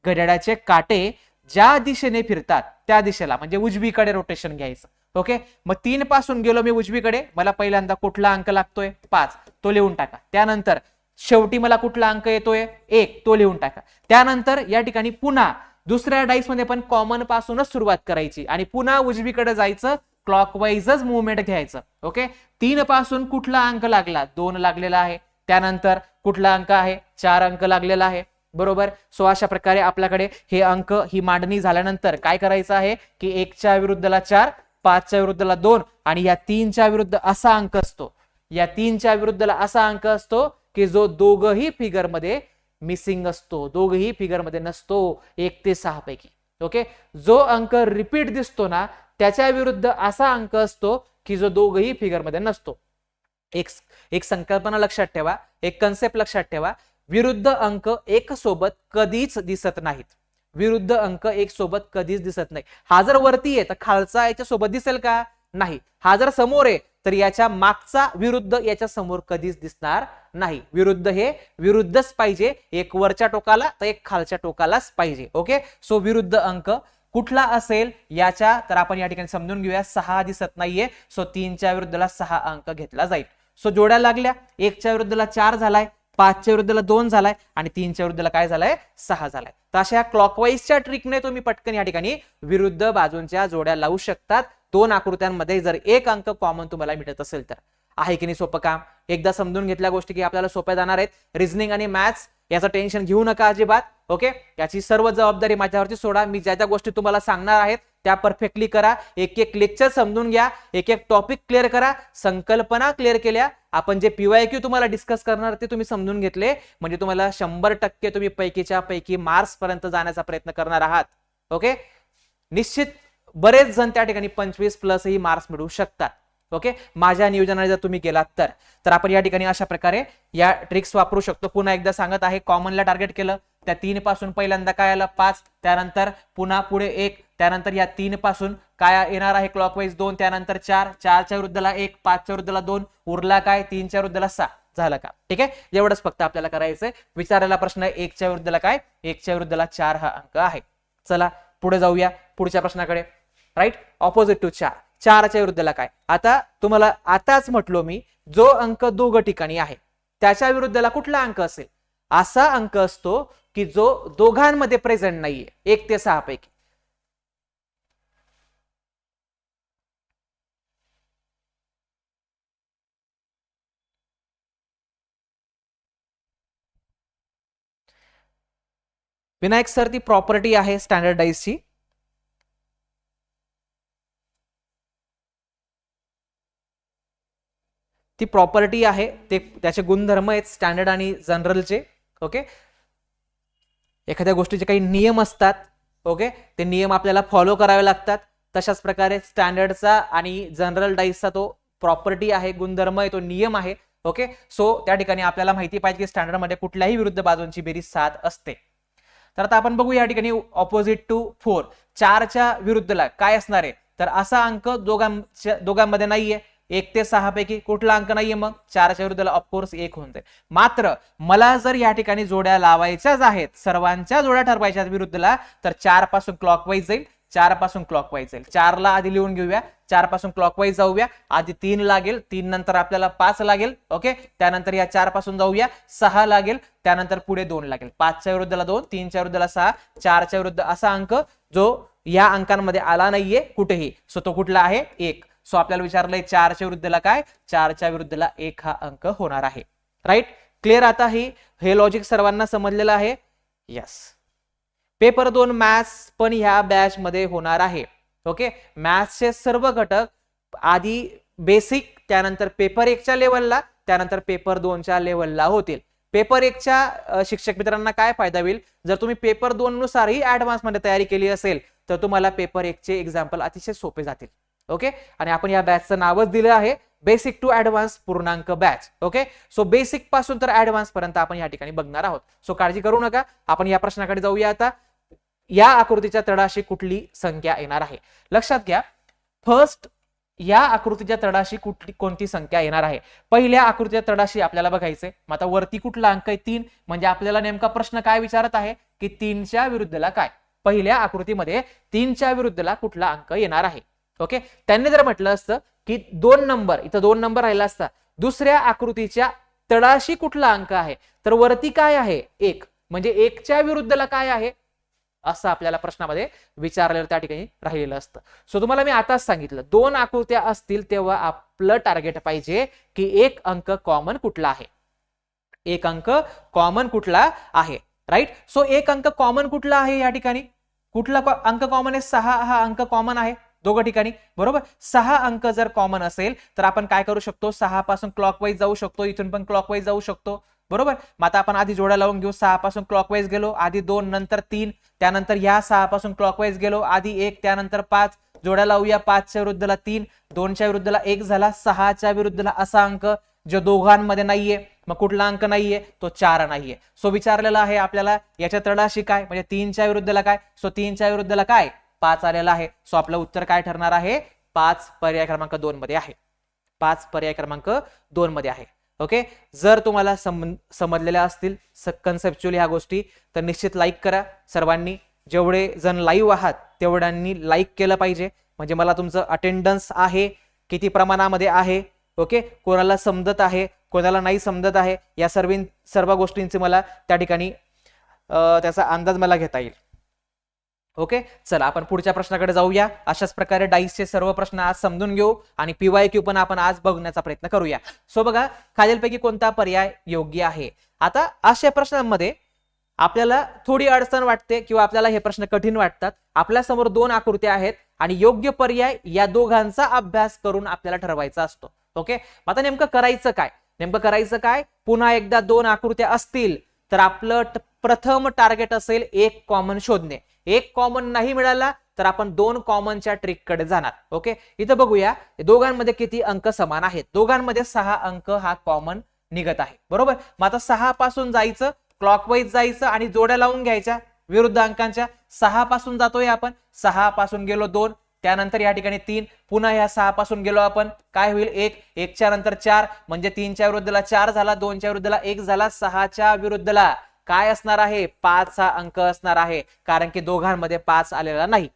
S1: घड्याळाचे काटे ज्या दिशेने फिरतात त्या दिशेला, म्हणजे उजवीकडे रोटेशन घ्यायचं. ओके, मग 3 पासून गेलो मी उजवीकडे, मला पहिल्यांदा कुठला अंक लागतोय 5, तो लिहून टाका. त्यानंतर शेवटी मला कुठला अंक येतोय 1, तो लिहून टाका. त्यानंतर या ठिकाणी पुन्हा दुसऱ्या डाईस मध्ये पण कॉमन पासूनच सुरुवात करायची आणि पुन्हा उजवीकडे जायचं, क्लॉकवाईजच मुवमेंट घ्यायचं. ओके, 3 पासून कुठला अंक लागला, 2 लागलेला आहे. त्यानंतर कुठला अंक आहे, 4 अंक लागलेला आहे. बरोबर. सो अशा प्रकारे आपल्याकडे हे अंक ही मांडणी झाल्यानंतर काय करायचं आहे की 1च्या विरुद्धला 4, 5च्या विरुद्धला 2 आणि या 3च्या विरुद्ध असा अंक असतो, या 3च्या विरुद्धला असा अंक असतो की जो दोघही फिगर मध्ये मिसिंग असतो, दोघही फिगर मध्ये नसतो 1 ते 6 पैकी. ओके. जो अंक रिपीट दिसतो ना त्याच्या विरुद्ध असा अंक असतो की जो दोघही फिगर मध्ये नसतो. एक संकल्पना लक्षात ठेवा, एक कन्सेप्ट लक्षात ठेवा, विरुद्ध अंक एक सोबत कधीच दिसत नाहीत. विरुद्ध अंक एक सोबत कधीच दिसत नाही. हा जर वरती आहे तर खालचा याच्या सोबत दिसेल का? नाही. हा जर समोर आहे तर याच्या मागचा विरुद्ध याच्या समोर कधीच दिसणार नाही. विरुद्ध हे विरुद्धच पाहिजे, एक वरच्या टोकाला तर एक खालच्या टोकालाच पाहिजे. ओके. सो विरुद्ध अंक कुठला असेल याच्या तर आपण या ठिकाणी समजून घेऊया. 6 दिसत नाहीये, सो 3च्या विरुद्धला 6 अंक घेतला जाईल. सो जोड्या लागल्या, 1च्या विरुद्धला 4 झालाय, 5च्या विरुद्धला 2 झालाय आणि 3च्या विरुद्धला काय झालाय? 6 झालाय. तर अशा क्लॉकवाईजच्या ट्रिकने तुम्ही पटकन या ठिकाणी विरुद्ध बाजूंच्या जोड्या लावू शकतात. 2 आकृत्यांमध्ये जर एक अंक कॉमन तुम्हाला मिळत असेल तर. आहे की नाही सोपं काम? एकदा समजून घेतल्या गोष्टी की आपल्याला सोप्या जाणार आहेत. रिझनिंग आणि मॅथ्स याचं टेन्शन घेऊ नका अजिबात. ओके. याची सर्व जबाबदारी माझ्यावरती सोडा. मी ज्या ज्या गोष्टी तुम्हाला सांगणार आहेत त्या परफेक्टली करा. एक एक लेक्चर समजून घ्या, एक एक टॉपिक क्लिअर करा, संकल्पना क्लिअर केल्या. आपण जे PYQ तुम्हाला डिस्कस करणार ते तुम्ही समजून घेतले म्हणजे तुम्हाला 100% तुम्ही पैकीच्या पैकी मार्क्स पर्यंत जाण्याचा प्रयत्न करणार आहात. ओके. निश्चित बरेच जण त्या ठिकाणी 25+ ही मार्क्स मिळवू शकतात. ओके. माझ्या नियोजनाने जर तुम्ही गेलात तर आपण या ठिकाणी अशा प्रकारे या ट्रिक्स वापरू शकतो. पुन्हा एकदा सांगत आहे, कॉमनला टार्गेट केलं, त्या 3 पासून पहिल्यांदा काय आलं? 5, त्यानंतर पुन्हा पुढे 1, त्यानंतर या 3 पासून काय येणार आहे? क्लॉकवाईज 2, त्यानंतर 4, 4च्या विरुद्धला 1, 5च्या विरुद्धला 2, उरला काय? 3च्या विरुद्धला 6. झालं का? ठीक आहे. एवढंच फक्त आपल्याला करायचंय. विचारायला प्रश्न आहे 1च्या विरुद्धला काय? 1च्या विरुद्धला 4 हा अंक आहे. चला पुढे जाऊया पुढच्या प्रश्नाकडे. राईट. ऑपोजिट टू 4, 4च्या विरुद्धला काय? आता तुम्हाला आताच म्हटलो मी, जो अंक दोघ ठिकाणी आहे त्याच्या विरुद्धला कुठला अंक असेल? असा अंक असतो की जो दोघांमध्ये प्रेझेंट नाहीये 1 ते 6 पैकी. विनायक सर, ती प्रॉपर्टी आहे स्टँडर्डाइजची. ती प्रॉपर्टी आहे, ते त्याचे गुणधर्म आहेत स्टँडर्ड आणि जनरलचे. ओके. एखाद्या गोष्टीचे काही नियम असतात. ओके. ते नियम आपल्याला फॉलो करावे लागतात. तशाच प्रकारे स्टँडर्डचा आणि जनरल डाईजचा तो प्रॉपर्टी आहे, गुणधर्म आहे, तो नियम आहे. ओके. सो त्या ठिकाणी आपल्याला माहिती पाहिजे की स्टँडर्ड मध्ये कुठल्याही विरुद्ध बाजूंची बेरीज 7 असते. तर आता आपण बघू या ठिकाणी ऑपोजिट टू 4, 4च्या विरुद्धला काय असणार आहे? तर असा अंक दोघांमध्ये नाहीये. 1 ते 6 पैकी कुठला अंक नाहीये? मग 4च्या विरुद्धला ऑफकोर्स 1 होऊन जाईल. मात्र मला जर या ठिकाणी जोड्या लावायच्याच आहेत, सर्वांच्या जोड्या ठरवायच्या विरुद्धला, तर 4 पासून क्लॉकवाईज जाईल, 4 पासून क्लॉकवाईज जाईल. 4ला आधी लिहून घेऊया, 4 पासून क्लॉकवाईज जाऊया. आधी 3 लागेल, 3 नंतर आपल्याला 5 लागेल. ओके. त्यानंतर या 4 पासून जाऊया, 6 लागेल, त्यानंतर पुढे 2 लागेल. 5च्या विरुद्धला 2, 3च्या विरुद्धला 6, 4च्या विरुद्ध असा अंक जो या अंकांमध्ये आला नाहीये कुठेही. सो तो कुठला आहे? 1. सो आपल्याला विचारलंय 4च्या विरुद्धला काय? 4च्या विरुद्धला 1 हा अंक होणार आहे. राईट. क्लिअर? आता हे लॉजिक सर्वांना समजलेलं आहे? यस. पेपर 2 मॅथ्स पण ह्या बॅच मध्ये होणार आहे. ओके. मॅथ्सचे सर्व घटक आधी बेसिक, त्यानंतर पेपर 1च्या लेवलला, त्यानंतर पेपर 2च्या लेवलला होतील. पेपर 1च्या शिक्षक मित्रांना काय फायदा होईल? जर तुम्ही पेपर 2 नुसारही ऍडव्हान्स मध्ये तयारी केली असेल तर तुम्हाला पेपर 1चे एक्झाम्पल अतिशय सोपे जातील. ओके. आणि आपण या बॅचचं नावच दिलं आहे बेसिक टू ऍडव्हान्स पूर्णांक बॅच. ओके. सो बेसिक पासून तर ऍडव्हान्स पर्यंत आपण या ठिकाणी बघणार आहोत. सो काळजी करू नका. आपण या प्रश्नाकडे जाऊया. आता या आकृतीच्या तळाशी कुठली संख्या येणार आहे? लक्षात घ्या, फर्स्ट या आकृतीच्या तळाशी कोणती संख्या येणार आहे? पहिल्या आकृतीच्या तळाशी आपल्याला बघायचंय. मग आता वरती कुठला अंक आहे? 3. म्हणजे आपल्याला नेमका प्रश्न काय विचारत आहे की 3च्या विरुद्धला काय? पहिल्या आकृतीमध्ये 3च्या विरुद्धला कुठला अंक येणार आहे? ओके. त्यांनी जर म्हटलं असतं की 2 नंबर, इथं 2 नंबर राहिला असता, दुसऱ्या आकृतीच्या तळाशी कुठला अंक आहे? तर वरती काय आहे? 1. म्हणजे 1च्या विरुद्धला काय आहे असं आपल्याला प्रश्नामध्ये विचारलेलं त्या ठिकाणी राहिलेलं असतं. सो तुम्हाला मी आताच सांगितलं, 2 आकृत्या असतील तेव्हा आपलं टार्गेट पाहिजे की 1 अंक कॉमन कुठला आहे? 1 अंक कॉमन कुठला आहे? राईट. सो एक अंक कॉमन कुठला आहे या ठिकाणी, कुठला अंक कॉमन आहे, 6 हा अंक कॉमन आहे दोघं ठिकाणी, बरोबर. 6 अंक जर कॉमन असेल तर आपण काय करू शकतो, 6 पासून क्लॉकवाईज जाऊ शकतो, इथून पण क्लॉकवाईज जाऊ शकतो, बरोबर. मग आता आपण आधी जोड्या लावून घेऊ. 6 पासून क्लॉकवाईज गेलो, आधी 2 नंतर 3, त्यानंतर या 6 पासून क्लॉकवाईज गेलो, आधी 1 त्यानंतर 5, जोड्या लावूया. 5च्या विरुद्धला 3, 2च्या विरुद्धला 1 झाला, 6च्या विरुद्धला असा अंक जो दोघांमध्ये नाहीये. मग कुठला अंक नाहीये, तो 4 नाहीये. सो विचारलेला आहे आपल्याला याच्या तळाशी काय, म्हणजे 3च्या विरुद्धला काय, सो 3च्या विरुद्धला काय, 5 आलेला आहे. सो आपलं उत्तर काय ठरणार आहे, 5 पर्याय क्रमांक 2 मध्ये आहे. 5 पर्याय क्रमांक 2 मध्ये आहे. ओके. जर तुम्हाला समजलेल्या असतील कन्सेप्च्युअली ह्या गोष्टी तर निश्चित लाईक करा सर्वांनी. जेवढे जण लाईव्ह आहात तेवढ्यांनी लाईक केलं पाहिजे, म्हणजे मला तुमचं अटेंडन्स आहे किती प्रमाणामध्ये आहे, ओके, कोणाला समजत आहे कोणाला नाही समजत आहे, या सर्व गोष्टींचे मला त्या ठिकाणी त्याचा अंदाज मला घेता येईल. ओके. चला आपण पुढच्या प्रश्नाकडे जाऊया. अशाच प्रकारे डाईसचे सर्व प्रश्न आज समजून घेऊ आणि PYQ पण आपण आज बघण्याचा प्रयत्न करूया. सो बघा, खालीलपैकी कोणता पर्याय योग्य आहे. आता अशा प्रश्नांमध्ये आपल्याला थोडी अडचण वाटते किंवा आपल्याला हे प्रश्न कठीण वाटतात. आपल्या समोर 2 आकृत्या आहेत आणि योग्य पर्याय या दोघांचा अभ्यास करून आपल्याला ठरवायचा असतो. ओके. आता नेमकं करायचं काय, पुन्हा एकदा 2 आकृत्या असतील तर आपलं प्रथम टार्गेट असेल एक कॉमन शोधणे. एक कॉमन नाही मिळाला तर आपण 2 कॉमनच्या ट्रिक कडे जाणार. ओके. इथं बघूया दोघांमध्ये किती अंक समान आहेत. दोघांमध्ये 6 अंक हा कॉमन निघत आहे, बरोबर. मग आता 6 पासून जायचं, क्लॉकवाईज जायचं आणि जोड्या लावून घ्यायच्या विरुद्ध अंकांच्या. 6 पासून जातोय आपण, 6 पासून गेलो 2, त्यानंतर या ठिकाणी 3, पुन्हा या 6 पासून गेलो आपण, काय होईल 1, 1च्या नंतर 4 म्हणजे 3च्या विरुद्धला 4 झाला, 2च्या विरुद्धला 1 झाला, 6च्या विरुद्धला काय असणार आहे, 5 हा अंक असणार आहे, कारण की दोघांमध्ये 5 आलेला नाही.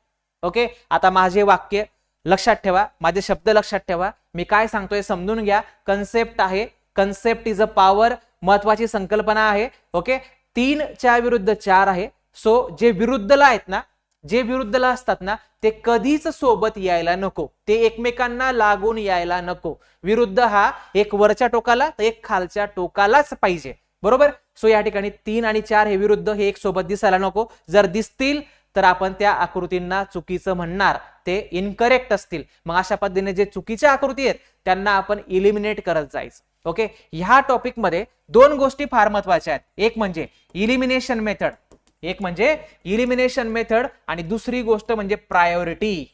S1: ओके. आता माझे वाक्य लक्षात ठेवा, माझे शब्द लक्षात ठेवा, मी काय सांगतोय समजून घ्या. कन्सेप्ट आहे, कन्सेप्ट इज अ पॉवर, महत्वाची संकल्पना आहे. ओके. 3च्या विरुद्ध 4 आहे. सो जे विरुद्धला आहेत ना, जे विरुद्धला असतात ना ते कधीच सोबत यायला नको, ते एकमेकांना लागून यायला नको. विरुद्ध हा एक वरच्या टोकाला तर एक खालच्या टोकालाच पाहिजे, बरोबर. सो या ठिकाणी 3 आणि 4 हे विरुद्ध हे एक सोबत दिसायला नको. जर दिसतील तर आपण त्या आकृतींना चुकीचं म्हणणार, ते इनकरेक्ट असतील. मग अशा पद्धतीने जे चुकीच्या आकृती आहेत त्यांना आपण इलिमिनेट करत जायचं. ओके. ह्या टॉपिक मध्ये 2 गोष्टी फार महत्वाच्या आहेत. एक म्हणजे इलिमिनेशन मेथड, आणि दुसरी गोष्ट म्हणजे प्रायोरिटी.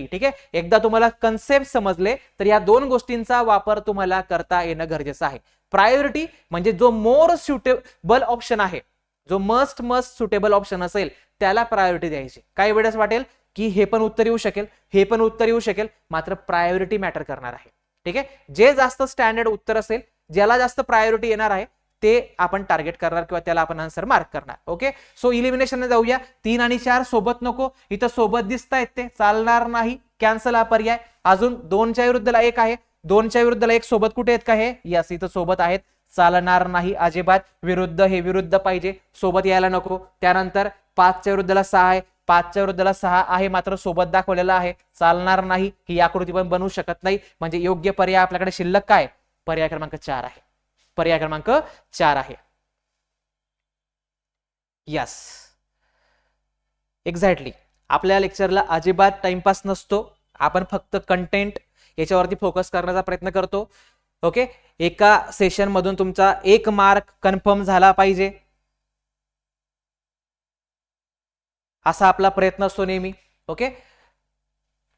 S1: ठीक आहे. एकदा तुम्हाला कन्सेप्ट समजले तर या 2 गोष्टींचा वापर तुम्हाला करता येणं गरजेचं आहे. प्रायोरिटी म्हणजे जो मोर सुटेबल ऑप्शन आहे, जो मस्ट सुटेबल ऑप्शन असेल त्याला प्रायोरिटी द्यायची. काही वेळेस वाटेल की हे पण उत्तर येऊ शकेल, हे पण उत्तर येऊ शकेल, मात्र प्रायोरिटी मॅटर करणार आहे. ठीक आहे. जे जास्त स्टँडर्ड उत्तर असेल, ज्याला जास्त प्रायोरिटी येणार आहे ते आपण टार्गेट करणार किंवा त्याला आपण आन्सर मार्क करणार. ओके. सो इलिमिनेशन जाऊया. 3 आणि 4 सोबत नको, इथं सोबत दिसतायत ते चालणार नाही, कॅन्सल हा पर्याय. अजून 2च्या विरुद्धला 1 आहे, 2च्या विरुद्धला 1 सोबत कुठे आहेत का, हे यस इथं सोबत आहेत, चालणार नाही अजिबात. विरुद्ध हे विरुद्ध पाहिजे, सोबत यायला नको. त्यानंतर 5च्या विरुद्धला 6 आहे, 5च्या विरुद्धला 6 आहे मात्र सोबत दाखवलेला आहे, चालणार नाही. ही आकृती पण बनवू शकत नाही. म्हणजे योग्य पर्याय आपल्याकडे शिल्लक काय, पर्याय क्रमांक 4 आहे. पर्याय क्रमांक 4 आहे. Yes, exactly. आपल्या लेक्चरला अजिबात टाइमपास नसतो, आपण फक्त कंटेंट याच्यावरती फोकस करण्याचा प्रयत्न करतो. ओके. एका सेशन मधून तुमचा 1 मार्क कन्फर्म झाला पाहिजे असा आपला प्रयत्न असतो नेहमी. ओके.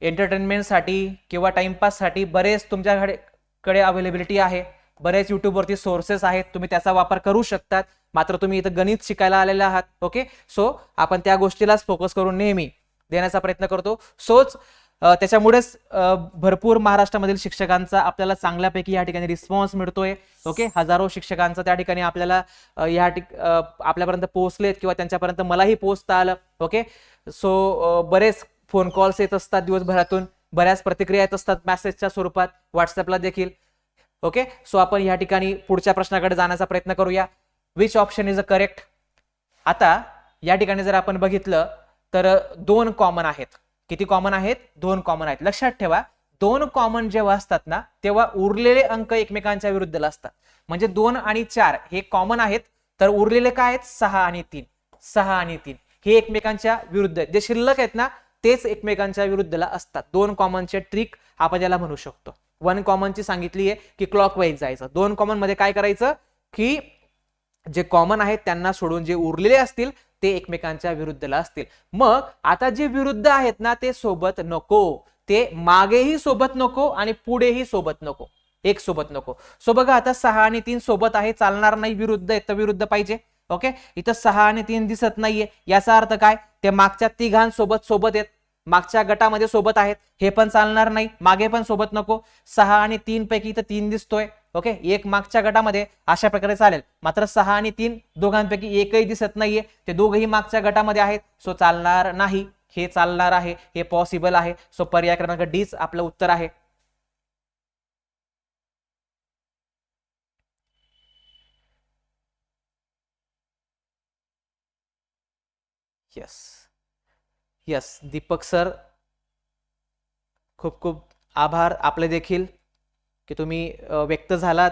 S1: एंटरटेनमेंट साठी किंवा टाइमपास साठी बरेच तुमच्याकडे अवेलेबिलिटी आहे, बरेच युट्यूब वरती सोर्सेस आहेत, तुम्ही त्याचा वापर करू शकतात. मात्र तुम्ही इथं गणित शिकायला आलेले आहात. ओके. सो आपण त्या गोष्टीलाच फोकस करून नेहमी देण्याचा प्रयत्न करतो. सोच त्याच्यामुळेच भरपूर महाराष्ट्रामधील शिक्षकांचा आपल्याला चांगल्यापैकी या ठिकाणी रिस्पॉन्स मिळतोय. ओके. हजारो शिक्षकांचा त्या ठिकाणी आपल्याला आपल्यापर्यंत पोहोचलेत किंवा त्यांच्यापर्यंत मलाही पोहोचता आलं. ओके. सो बरेच फोन कॉल्स येत असतात दिवसभरातून, बऱ्याच प्रतिक्रिया येत असतात मेसेजच्या स्वरूपात, व्हॉट्सअपला देखील. ओके. सो आपण या ठिकाणी पुढच्या प्रश्नाकडे जाण्याचा प्रयत्न करूया. Which option is a correct. आता या ठिकाणी जर आपण बघितलं तर 2 कॉमन आहेत. किती कॉमन आहेत, 2 कॉमन आहेत. लक्षात ठेवा, 2 कॉमन जेव्हा असतात ना तेव्हा उरलेले अंक एकमेकांच्या विरुद्धला असतात. म्हणजे 2 आणि 4 हे कॉमन आहेत तर उरलेले काय आहेत 6 आणि 3, 6 आणि 3 हे एकमेकांच्या विरुद्ध आहेत. जे शिल्लक आहेत ना तेच एकमेकांच्या विरुद्धला असतात. 2 कॉमनचे ट्रिक आपण याला म्हणू शकतो. 1 कॉमनची सांगितली आहे की क्लॉकवाईज जायचं. 2 कॉमन मध्ये काय करायचं की जे कॉमन आहेत त्यांना सोडून जे उरलेले असतील ते एकमेकांच्या विरुद्धला असतील. मग आता जे विरुद्ध आहेत ना ते सोबत नको, ते मागेही सोबत नको आणि पुढेही सोबत नको, एक सोबत नको. सो बघा आता 6 आणि 3 सोबत आहे, चालणार नाही, विरुद्ध आहे तर विरुद्ध पाहिजे. ओके, इथं 6 आणि 3 दिसत नाहीये, याचा अर्थ काय, ते मागच्या तिघांसोबत सोबत आहेत, मागच्या गटामध्ये सोबत आहेत, हे पण चालणार नाही, मागे पण सोबत नको. 6 आणि 3 पैकी इथं 3 दिसतोय. ओके, एक मागच्या गटामध्ये, अशा प्रकारे चालेल. मात्र 6 आणि 3 दोघांपैकी एकही दिसत नाहीये, ते दोघही मागच्या गटामध्ये आहेत, सो चालणार नाही. हे चालणार आहे, हे पॉसिबल आहे. सो पर्याय क्रमांक डीच आपलं उत्तर आहे. यस यस दीपक सर, खूप खूप आभार आपले देखील की तुम्ही व्यक्त झालात,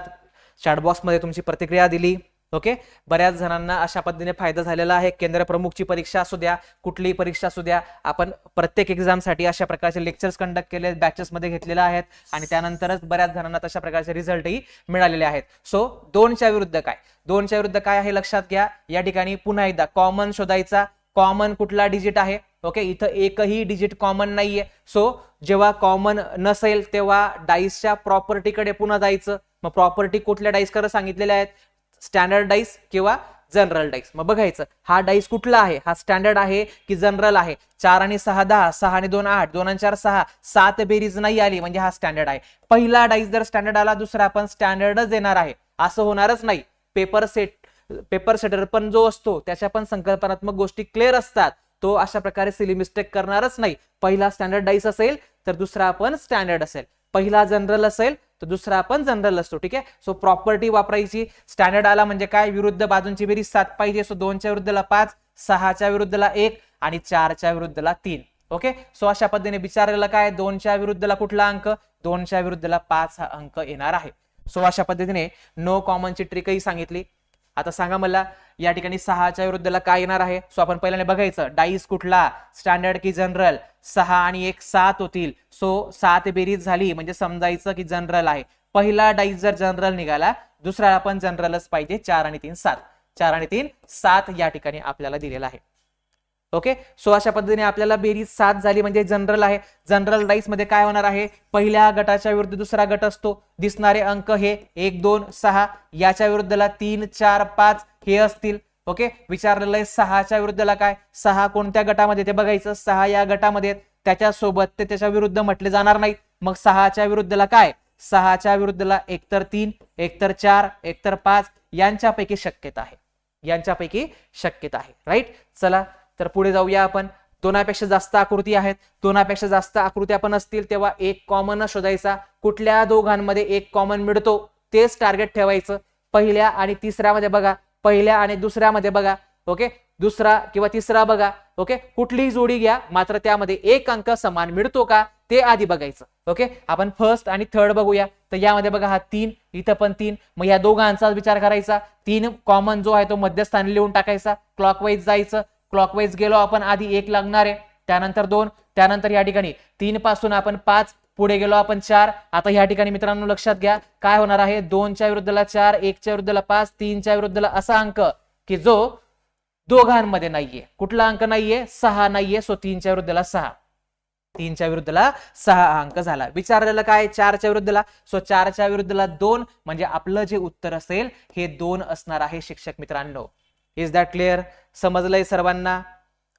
S1: चॅटबॉक्समध्ये तुमची प्रतिक्रिया दिली. ओके, बऱ्याच जणांना अशा पद्धतीने फायदा झालेला आहे. केंद्र प्रमुखची परीक्षा असू द्या, कुठलीही परीक्षा असू द्या, आपण प्रत्येक एक्झामसाठी अशा प्रकारचे लेक्चर्स कंडक्ट केले, बॅचेसमध्ये घेतलेले आहेत आणि त्यानंतरच बऱ्याच जणांना तशा प्रकारचे रिझल्टही मिळालेले आहेत. सो 2च्या विरुद्ध काय, 2च्या विरुद्ध काय आहे लक्षात घ्या. या ठिकाणी पुन्हा एकदा कॉमन शोधायचा. कॉमन कुठला डिजिट आहे? ओके, इथं एकही डिजिट कॉमन नाहीये. सो जेव्हा कॉमन नसेल तेव्हा डाईसच्या प्रॉपर्टीकडे पुन्हा जायचं. मग प्रॉपर्टी कुठल्या डाईस कडे सांगितलेल्या आहेत? स्टँडर्ड डाईस किंवा जनरल डाईस. मग बघायचं हा डाईस कुठला आहे, हा स्टँडर्ड आहे की जनरल आहे. 4 आणि 6 10, 6 आणि 2 8, 2 आणि 4 6, 7 बेरीज नाही आली म्हणजे हा स्टँडर्ड आहे. पहिला डाईस जर स्टँडर्ड आला, दुसरा पण स्टँडर्डच येणार आहे, असं होणारच नाही. पेपर सेटर पण जो असतो त्याच्या पण संकल्पनात्मक गोष्टी क्लिअर असतात, तो अशा प्रकारे सिली मिस्टेक करणारच नाही. पहिला स्टँडर्ड डाईस असेल तर दुसरा पण स्टँडर्ड असेल, पहिला जनरल असेल तर दुसरा पण जनरल असतो. ठीक आहे, सो प्रॉपर्टी वापरायची. स्टँडर्ड आला म्हणजे काय, विरुद्ध बाजूंची बेरीज 7 पाहिजे. सो 2च्या विरुद्धला 5, 6च्या विरुद्धला 1 आणि 4च्या विरुद्धला 3. ओके, सो अशा पद्धतीने विचारलेलं काय, 2च्या विरुद्धला कुठला अंक, 2च्या विरुद्धला 5 हा अंक येणार आहे. सो अशा पद्धतीने नो कॉमनची ट्रिकही सांगितली. आता सांगा मला या ठिकाणी 6च्या विरुद्धला काय येणार आहे. सो आपण पहिल्याने बघायचं डाईस कुठला, स्टँडर्ड की जनरल. 6 आणि 1 7 होतील. सो 7 बेरीज झाली म्हणजे समजायचं की जनरल आहे. पहिला डाईस जर जनरल निघाला, दुसरा पण जनरलच पाहिजे. 4 आणि 3 7, 4 आणि 3 7 या ठिकाणी आपल्याला दिलेला आहे. ओके, सो अशा पद्धतीने आपल्याला बेरीज 7 झाली म्हणजे जनरल आहे. जनरल डाईस मध्ये काय होणार आहे, पहिल्या गटाच्या विरुद्ध दुसरा गट असतो, दिसणारे अंक हे 1 2 6, याच्या विरुद्धला 3 4 5 हे असतील. ओके, विचारलेलं आहे 6च्या विरुद्धला काय, 6 कोणत्या गटामध्ये ते बघायचं. 6 या गटामध्ये, त्याच्यासोबत ते त्याच्या विरुद्ध म्हटले जाणार नाहीत. मग 6च्या विरुद्धला काय, 6च्या विरुद्धला एकतर 3 एकतर 4 एकतर 5 यांच्यापैकी शक्यता आहे, यांच्यापैकी शक्यता आहे. राईट, चला तर पुढे जाऊया आपण. 2पेक्षा जास्त आकृती आहेत, 2पेक्षा जास्त आकृत्या पण असतील तेव्हा एक कॉमन शोधायचा. कुठल्या दोघांमध्ये एक कॉमन मिळतो तेच टार्गेट ठेवायचं. पहिल्या आणि तिसऱ्यामध्ये बघा, पहिल्या आणि दुसऱ्यामध्ये बघा. ओके, दुसरा किंवा तिसरा बघा. ओके, कुठलीही जोडी घ्या, मात्र त्यामध्ये एक अंक समान मिळतो का ते आधी बघायचं. ओके, आपण फर्स्ट आणि थर्ड बघूया. तर यामध्ये बघा हा 3, इथं पण 3, मग या दोघांचा विचार करायचा. 3 कॉमन जो आहे तो मध्यस्थानी लिहून टाकायचा, क्लॉकवाईज जायचं. क्लॉकवाईज गेलो आपण, आधी 1 लागणार आहे, त्यानंतर 2, त्यानंतर या ठिकाणी 3 पासून आपण 5, पुढे गेलो आपण 4. आता या ठिकाणी मित्रांनो लक्षात घ्या काय होणार आहे, 2च्या विरुद्धला 4, 1च्या विरुद्धला 5, 3च्या विरुद्धला असा अंक की जो दोघांमध्ये नाहीये. कुठला अंक नाहीये, 6 नाहीये. सो 3च्या विरुद्धला 6, 3च्या विरुद्धला 6 अंक झाला. विचारलेलं काय, 4च्या विरुद्धला. सो 4च्या विरुद्धला 2 म्हणजे आपलं जे उत्तर असेल हे 2 असणार आहे शिक्षक मित्रांनो. Is that clear? समजलंय सर्वांना?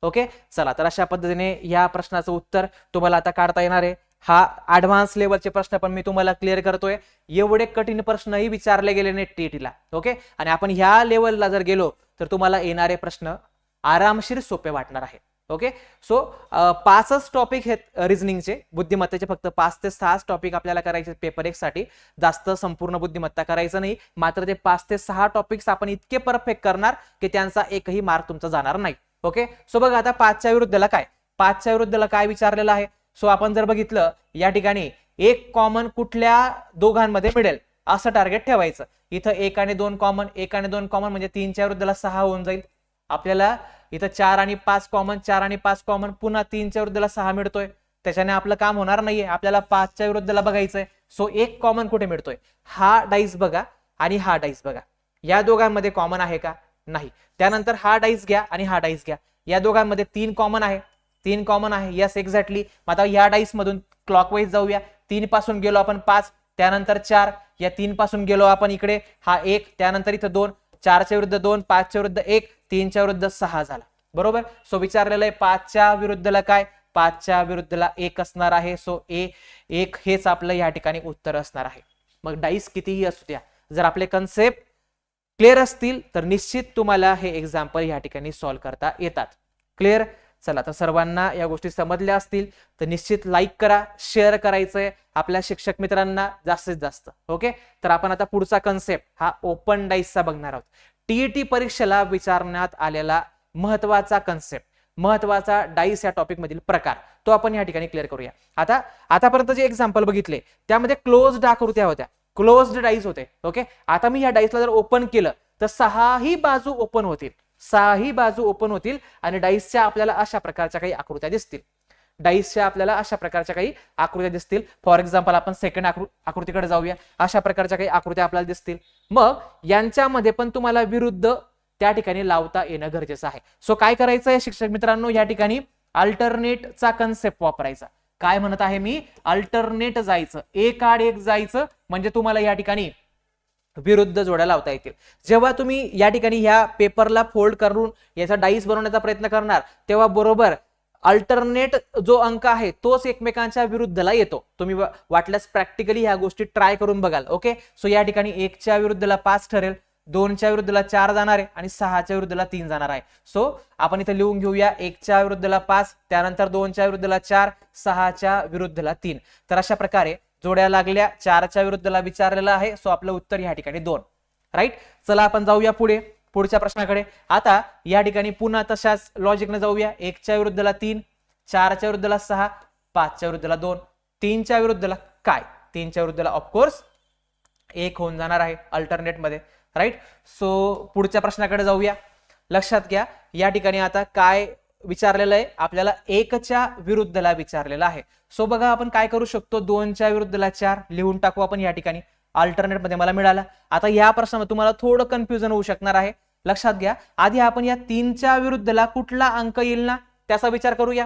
S1: ओके, चला तर अशा पद्धतीने या प्रश्नाचं उत्तर तुम्हाला आता काढता येणार आहे. हा ऍडव्हान्स लेवलचे प्रश्न पण मी तुम्हाला क्लिअर करतोय. एवढे कठीण प्रश्नही विचारले गेले नाहीत टीईटीला. ओके, आणि आपण ह्या लेवलला जर गेलो तर तुम्हाला येणारे प्रश्न आरामशीर सोपे वाटणार आहेत. ओके, सो 5च टॉपिक आहेत रिझनिंगचे, बुद्धिमत्तेचे फक्त 5 ते 6 टॉपिक आपल्याला करायचे पेपर 1 साठी. जास्त संपूर्ण बुद्धिमत्ता करायचं नाही, मात्र ते 5 ते 6 टॉपिक्स आपण इतके परफेक्ट करणार की त्यांचा एकही मार्क तुमचा जाणार नाही. ओके, सो बघा आता 5च्या विरुद्धला काय, 5च्या विरुद्धला काय विचारलेलं आहे. सो आपण जर बघितलं या ठिकाणी एक कॉमन कुठल्या दोघांमध्ये मिळेल, असं टार्गेट ठेवायचं. इथं 1 आणि 2 कॉमन, 1 आणि 2 कॉमन म्हणजे 3च्या विरुद्धला 6 होऊन जाईल. आपल्याला इथं 4 आणि 5 कॉमन, 4 आणि 5 कॉमन, पुन्हा 3च्या विरुद्धला 6 मिळतोय. त्याच्याने आपलं काम होणार नाहीये, आपल्याला 5च्या विरुद्धला बघायचंय. सो एक कॉमन कुठे मिळतोय, हा डाईस बघा आणि हा डाईस बघा, या दोघांमध्ये कॉमन आहे का, नाही. त्यानंतर हा डाईस घ्या आणि हा डाईस घ्या, या दोघांमध्ये 3 कॉमन आहे, 3 कॉमन आहे, यस एक्झॅक्टली. आता या डाईस मधून क्लॉकवाईज जाऊया. 3 पासून गेलो आपण 5, त्यानंतर 4, या 3 पासून गेलो आपण इकडे हा 1, त्यानंतर इथं 2, 4च्या विरुद्ध 2, 5च्या विरुद्ध 1, 3च्या विरुद्ध 6 झाला. बरोबर. सो विचारलेलं आहे 5च्या विरुद्धला काय, 5च्या विरुद्धला 1 असणार आहे. सो एक हेच आपलं या ठिकाणी उत्तर असणार आहे. मग डाईस कितीही असू द्या, जर आपले कन्सेप्ट क्लिअर असतील तर निश्चित तुम्हाला हे एक्झाम्पल या ठिकाणी सॉल्व्ह करता येतात. क्लिअर. चला, तर सर्वांना या गोष्टी समजल्या असतील तर निश्चित लाईक करा, शेअर करायचंय आपल्या शिक्षक मित्रांना जास्तीत जास्त. ओके. तर आपण आता पुढचा कन्सेप्ट हा ओपन डाईसचा बघणार आहोत. टीईटी परीक्षेला विचारण्यात आलेला महत्वाचा कन्सेप्ट, महत्वाचा डाईस या टॉपिक मधील प्रकार, तो आपण या ठिकाणी क्लिअर करूया. आता आतापर्यंत जे एक्झाम्पल बघितले त्यामध्ये क्लोज्ड आकृत्या होत्या, क्लोज्ड डाईस होते. ओके. आता मी या डाईसला जर ओपन केलं तर 6ही बाजू ओपन होतील, 6ही बाजू ओपन होतील आणि डाईसच्या आपल्याला अशा प्रकारच्या काही आकृत्या दिसतील. डाईसच्या आपल्याला अशा प्रकारच्या काही आकृत्या दिसतील. फॉर एक्झाम्पल आपण सेकंड आकृतीकडे जाऊया. अशा प्रकारच्या काही आकृत्या आपल्याला दिसतील. मग यांच्यामध्ये पण तुम्हाला विरुद्ध त्या ठिकाणी लावता येणं गरजेचं आहे. सो काय करायचं आहे शिक्षक मित्रांनो, या ठिकाणी अल्टरनेटचा कन्सेप्ट वापरायचा. काय म्हणत आहे मी, अल्टरनेट जायचं, एक आड एक जायचं, म्हणजे तुम्हाला या ठिकाणी विरुद्ध जोड्या लावता येतील. जेव्हा तुम्ही या ठिकाणी ह्या पेपरला फोल्ड करून याचा डाईस बनवण्याचा प्रयत्न करणार तेव्हा बरोबर अल्टरनेट जो अंक आहे तोच एकमेकांच्या विरुद्धला येतो. तुम्ही वाटल्यास प्रॅक्टिकली ह्या गोष्टी ट्राय करून बघाल. ओके. सो या ठिकाणी 1च्या विरुद्धला 5 ठरेल, 2च्या विरुद्धला 4 जाणार आहे आणि 6च्या विरुद्धला 3 जाणार आहे. सो आपण इथे लिहून घेऊया 1च्या विरुद्धला 5, त्यानंतर 2च्या विरुद्धला 4, 6च्या विरुद्धला 3. तर अशा प्रकारे जोड्या लागल्या. 4च्या विरुद्धला विचारलेला आहे. सो आपलं उत्तर या ठिकाणी 2. राईट. चला आपण जाऊया पुढे, पुढच्या प्रश्नाकडे. आता या ठिकाणी पुन्हा तशाच लॉजिकने जाऊया. 1च्या विरुद्धला 3, 4च्या विरुद्धला 6, 5च्या विरुद्धला 2, 3च्या विरुद्धला काय, 3च्या विरुद्धला ऑफकोर्स 1 होऊन जाणार आहे अल्टरनेट मध्ये. राईट. सो पुढच्या प्रश्नाकडे जाऊया. लक्षात घ्या या ठिकाणी आता काय विचारलेलं आहे, आपल्याला 1च्या विरुद्धला विचारलेलं आहे. सो बघा आपण काय करू शकतो, 2च्या विरुद्धला 4 लिहून टाकू आपण या ठिकाणी. अल्टरनेट मध्ये मला मिळाला. आता या प्रश्नामध्ये तुम्हाला थोडं कन्फ्युजन होऊ शकणार आहे. लक्षात घ्या, आधी आपण या 3च्या विरुद्धला कुठला अंक येईल ना त्याचा विचार करूया.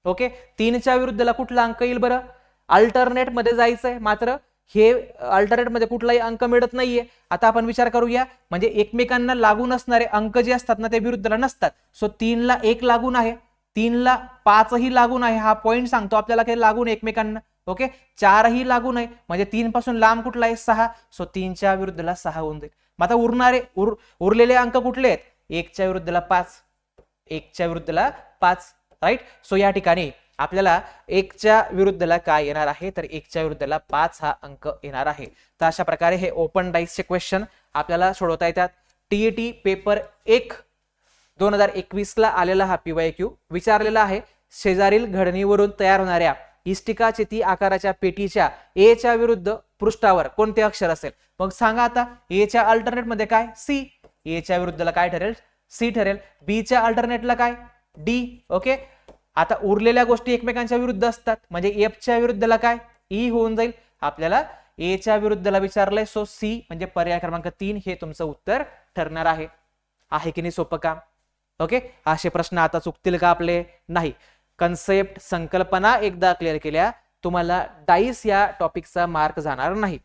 S1: ओके. 3च्या विरुद्धला कुठला अंक येईल बरं, अल्टरनेट मध्ये जायचंय, मात्र हे अल्टरनेट मध्ये कुठलाही अंक मिळत नाहीये. आता आपण विचार करूया, म्हणजे एकमेकांना लागून असणारे अंक जे असतात ना ते विरुद्धला नसतात. सो 3ला 1 लागून आहे, 3ला 5 ही लागून आहे, हा पॉइंट सांगतो आपल्याला काही लागून एकमेकांना. ओके. 4 ही लागून आहे, म्हणजे 3 पासून लांब कुठला आहे 6. सो 3च्या विरुद्धला 6 होऊन जाईल. मग आता उरलेले अंक कुठले आहेत, 1च्या विरुद्धला 5, 1च्या विरुद्धला 5. राईट. सो या ठिकाणी आपल्याला 1च्या विरुद्धला काय येणार आहे, तर 1च्या विरुद्धला 5 हा अंक येणार आहे. तर अशा प्रकारे हे ओपन डाईसचे क्वेश्चन आपल्याला सोडवता येतात. टीईटी पेपर 1 2021 ला आलेला हा PYQ विचारलेला आहे. शेजारील घडणीवरून तयार होणाऱ्या इष्टिका चिती आकाराच्या पेटीच्या ए च्या विरुद्ध पृष्ठावर कोणते अक्षर असेल. मग सांगा आता, ए च्या अल्टरनेट मध्ये काय, सी. ए च्या विरुद्धला काय ठरेल, सी ठरेल. बी च्या अल्टरनेटला काय, डी. ओके. आता उरलेल्या गोष्टी एकमेकांच्या विरुद्ध असतात, म्हणजे एफ च्या विरुद्धला काय, ई होऊन जाईल. आपल्याला ए च्या विरुद्धला विचारलंय, सो सी म्हणजे पर्याय क्रमांक 3 हे तुमचं उत्तर ठरणार आहे. आहे की नाही सोपं काम. ओके. असे प्रश्न आता चुकतील का आपले, नाही. कन्सेप्ट संकल्पना एकदा क्लिअर केल्या तुम्हाला डाईस या टॉपिकचा मार्क जाणार नाही.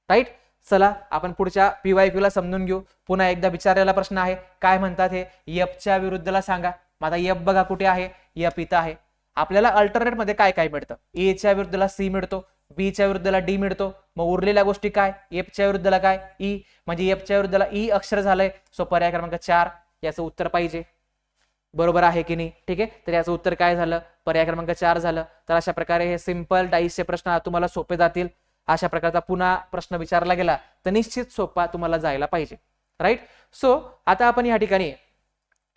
S1: राईट. चला आपण पुढच्या PYQ ला समजून घेऊ. पुन्हा एकदा विचारलेला प्रश्न आहे, काय म्हणतात हे, एफ च्या विरुद्धला सांगा. आता एफ बघा कुठे आहे, एफ इथं आहे. आपल्याला अल्टरनेट मध्ये काय काय मिळतं, ए च्या विरुद्धला सी मिळतो, बी च्या विरुद्धला डी मिळतो. मग उरलेल्या गोष्टी काय, एफ च्या विरुद्धला काय, ई. म्हणजे एफ च्या विरुद्धला ई अक्षर झालंय. सो पर्याय क्रमांक 4 याचं उत्तर पाहिजे. बरोबर आहे की नाही. ठीक आहे. तर याचं उत्तर काय झालं, पर्याय क्रमांक 4 झालं. तर अशा प्रकारे हे सिंपल डाईसचे प्रश्न तुम्हाला सोपे जातील. अशा प्रकारचा पुन्हा प्रश्न विचारला गेला तर निश्चित सोपा तुम्हाला जायला पाहिजे. राईट. सो आता आपण या ठिकाणी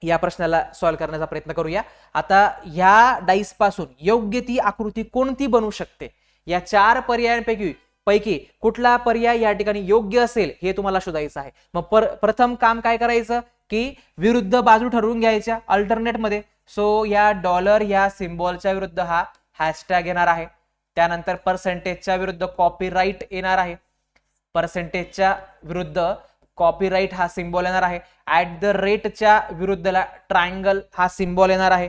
S1: या प्रश्नाला सॉल्व्ह करण्याचा प्रयत्न करूया. आता या डाईस पासून योग्य ती आकृती कोणती बनू शकते, या 4 पर्यायांपैकी पैकी कुठला पर्याय या ठिकाणी योग्य असेल हे तुम्हाला शोधायचं आहे. मग प्रथम काम काय करायचं की विरुद्ध बाजू ठरवून घ्यायच्या अल्टरनेट मध्ये. सो या डॉलर या सिम्बॉलच्या विरुद्ध हा हॅशटॅग येणार आहे. त्यानंतर पर्सेंटेजच्या विरुद्ध कॉपीराइट येणार आहे. पर्सेंटेजच्या विरुद्ध कॉपीराइट हा सिम्बॉल येणार आहे. @च्या विरुद्धला ट्रायंगल हा सिम्बॉल येणार आहे.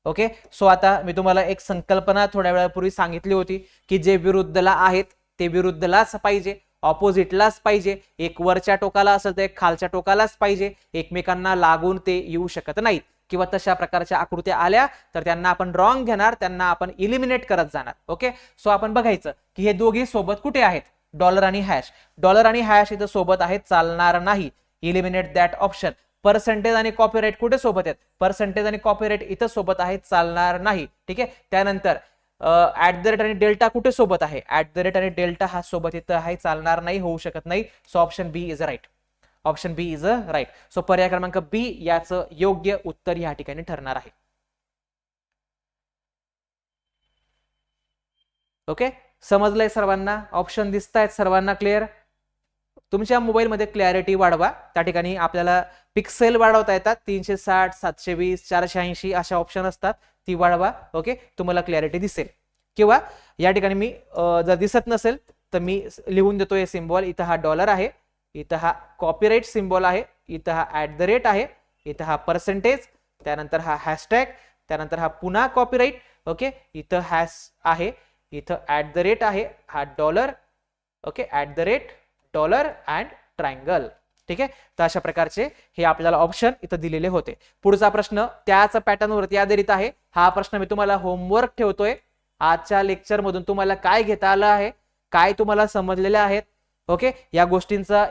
S1: ओके. सो आता मी तुम्हाला एक संकल्पना थोड्या वेळापूर्वी सांगितली होती की जे विरुद्धला आहेत ते विरुद्धलाच पाहिजे, ऑपोजिटलाच पाहिजे. एक वरच्या टोकाला असेल तर एक खालच्या टोकालाच पाहिजे. एकमेकांना लागून ते येऊ शकत नाहीत. किंवा तशा प्रकारच्या आकृत्या आल्या तर त्यांना आपण रॉंग घेणार, त्यांना आपण इलिमिनेट करत जाणार. ओके. सो आपण बघायचं की हे दोघे सोबत कुठे आहेत, डॉलर आणि हॅश. डॉलर आणि हॅश इथं सोबत आहेत, चालणार नाही. Eliminate that option. पर्सेंटेज आणि कॉपीराइट कुठे सोबत आहेत, पर्सेंटेज आणि कॉपीराइट इथं सोबत आहेत, चालणार नाही. ठीक आहे. त्यानंतर @ आणि डेल्टा कुठे सोबत आहे, @ आणि डेल्टा हा सोबत इथं आहे, चालणार नाही, होऊ शकत नाही. So option B is right. Option B is right. So पर्याय क्रमांक बी याचं योग्य उत्तर या ठिकाणी ठरणार आहे. ओके. समजलंय सर्वांना, ऑप्शन दिसतायत सर्वांना क्लिअर. तुमच्या मोबाईलमध्ये क्लॅरिटी वाढवा. त्या ठिकाणी आपल्याला पिक्सेल वाढवता येतात, 360, 720, 480 अशा ऑप्शन असतात, ती वाढवा. ओके. तुम्हाला क्लॅरिटी दिसेल. किंवा या ठिकाणी मी जर दिसत नसेल तर मी लिहून देतोय सिम्बॉल. इथं हा डॉलर आहे, इथं हा कॉपीराइट सिम्बॉल आहे, इथं हा @ आहे, इथं हा पर्सेंटेज, त्यानंतर हा हॅशटॅग, त्यानंतर हा पुन्हा कॉपीराइट. ओके. इथं हॅश आहे, इथं @ आहे, हा dollar. Okay. @ Dollar and triangle. ठीक आहे. तर अशा प्रकारचे हे आपल्याला ऑप्शन इथं दिलेले होते. पुढचा प्रश्न त्याच पॅटर्न वरती आधारित आहे. हा प्रश्न मी तुम्हाला होमवर्क ठेवतोय. आजच्या लेक्चर मधून तुम्हाला काय घेता आलं आहे, काय तुम्हाला समजलेले आहेत, ओके, या गोष्टींचा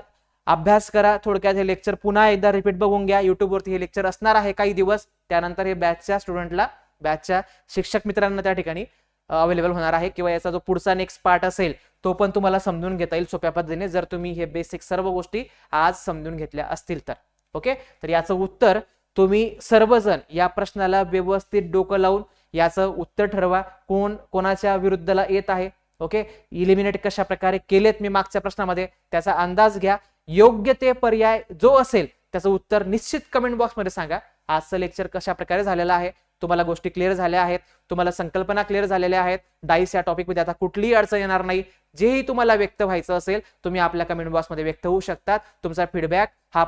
S1: अभ्यास करा. थोडक्यात हे लेक्चर पुन्हा एकदा रिपीट बघून घ्या. युट्यूब वरती हे लेक्चर असणार आहे काही दिवस. त्यानंतर हे बॅचच्या स्टुडंटला, बॅचच्या शिक्षक मित्रांना त्या ठिकाणी अवेलेबल होणार आहे. किंवा याचा जो पुढचा नेक्स्ट पार्ट असेल तो पण तुम्हाला समजून घेता येईल सोप्या पद्धतीने, जर तुम्ही हे बेसिक सर्व गोष्टी आज समजून घेतल्या असतील तर. ओके. तर याचं उत्तर तुम्ही सर्वजण या प्रश्नाला व्यवस्थित डोकं लावून याचं उत्तर ठरवा. कोण कोणाच्या विरुद्धला येत आहे, ओके, इलिमिनेट कशा प्रकारे केलेत मी मागच्या प्रश्नामध्ये त्याचा अंदाज घ्या. योग्य ते पर्याय जो असेल त्याचं उत्तर निश्चित कमेंट बॉक्समध्ये सांगा. आजचं लेक्चर कशा प्रकारे झालेलं आहे, तुम्हाला गोष्टी क्लिअर झाल्या आहेत, तुम्हाला संकल्पना क्लिअर झालेल्या आहेत. डाईस या टॉपिकमध्ये आता कुठलीही अडचण येणार नाही. जेही तुम्हाला व्यक्त व्हायचं असेल तुम्ही आपल्या कमेंट बॉक्समध्ये व्यक्त होऊ शकतात. तुमचा फीडबॅक हा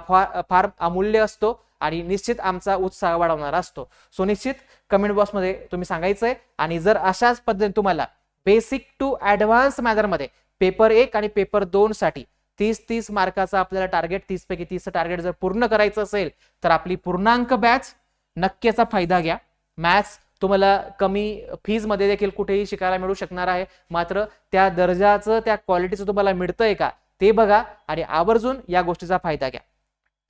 S1: फार अमूल्य असतो आणि निश्चित आमचा उत्साह वाढवणारा असतो. सो निश्चित कमेंट बॉक्समध्ये तुम्ही सांगायचंय. आणि जर अशाच पद्धतीने तुम्हाला बेसिक टू ऍडव्हान्स मॅथर मध्ये पेपर 1 आणि पेपर 2 साठी 30 मार्काचा आपल्याला टार्गेट, 30 पैकी 30 टार्गेट जर पूर्ण करायचं असेल तर आपली पूर्णांक बॅच नक्की याचा फायदा घ्या. मॅथ्स तुम्हाला कमी फीज मध्ये देखील कुठेही शिकायला मिळू शकणार आहे. मात्र त्या दर्जाचं, त्या क्वालिटीचं तुम्हाला मिळतंय का ते बघा आणि आवर्जून या गोष्टीचा फायदा घ्या.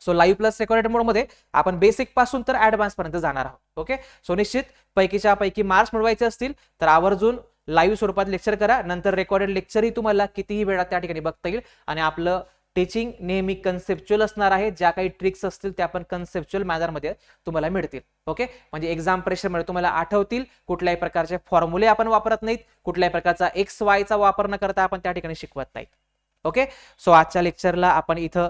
S1: सो लाईव्ह प्लस रेकॉर्डेड मोड मध्ये आपण बेसिक पासून तर ऍडव्हान्स पर्यंत जाणार आहोत. ओके. सो निश्चित पैकीच्या पैकी मार्क्स मिळवायचे असतील तर आवर्जून लाईव्ह स्वरूपात लेक्चर करा. नंतर रेकॉर्डेड लेक्चरही तुम्हाला कितीही वेळा त्या ठिकाणी बघता येईल. आणि आपलं टीचिंग नेहमी कन्सेप्च्युअल असणार आहे. ज्या काही ट्रिक्स असतील त्या पण कन्सेप्च्युअल मॅनर मध्ये तुम्हाला मिळतील. ओके. म्हणजे एक्झाम प्रेशर मध्ये तुम्हाला आठवतील. कुठल्याही प्रकारचे फॉर्म्युले आपण वापरत नाहीत, कुठल्याही प्रकारचा XY चा वापर न करता आपण त्या ठिकाणी शिकवत नाहीत. ओके. सो आजच्या लेक्चरला आपण इथं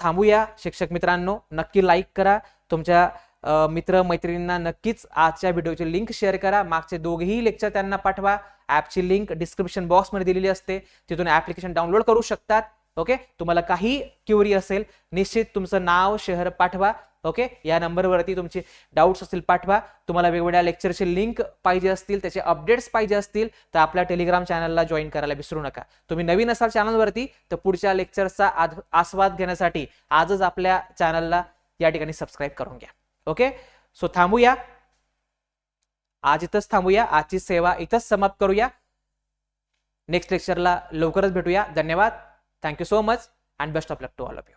S1: थांबूया. शिक्षक मित्रांनो नक्की लाईक करा. तुमच्या मित्र मैत्रिणींना नक्कीच आजच्या व्हिडिओची लिंक शेअर करा. मागचे दोघेही लेक्चर त्यांना पाठवा. ऍपची लिंक डिस्क्रिप्शन बॉक्स मध्ये दिलेली असते, तिथून ऍप्लिकेशन डाउनलोड करू शकतात. ओके. तुम्हाला काही क्युरी असेल निश्चित तुमचं नाव, शहर पाठवा. ओके. या नंबरवरती तुमचे डाऊट्स असतील पाठवा. तुम्हाला वेगवेगळ्या लेक्चरची लिंक पाहिजे असतील, त्याचे अपडेट्स पाहिजे असतील तर आपल्या टेलिग्राम चॅनलला जॉईन करायला विसरू नका. तुम्ही नवीन असाल चॅनलवरती तर पुढच्या लेक्चरचा आस्वाद घेण्यासाठी आजच आपल्या चॅनलला या ठिकाणी सबस्क्राईब करून घ्या. ओके. सो थांबूया, आज इथंच थांबूया. आजची सेवा इथंच समाप्त करूया. नेक्स्ट लेक्चरला लवकरच भेटूया. धन्यवाद. Thank you so much and best of luck to all of you.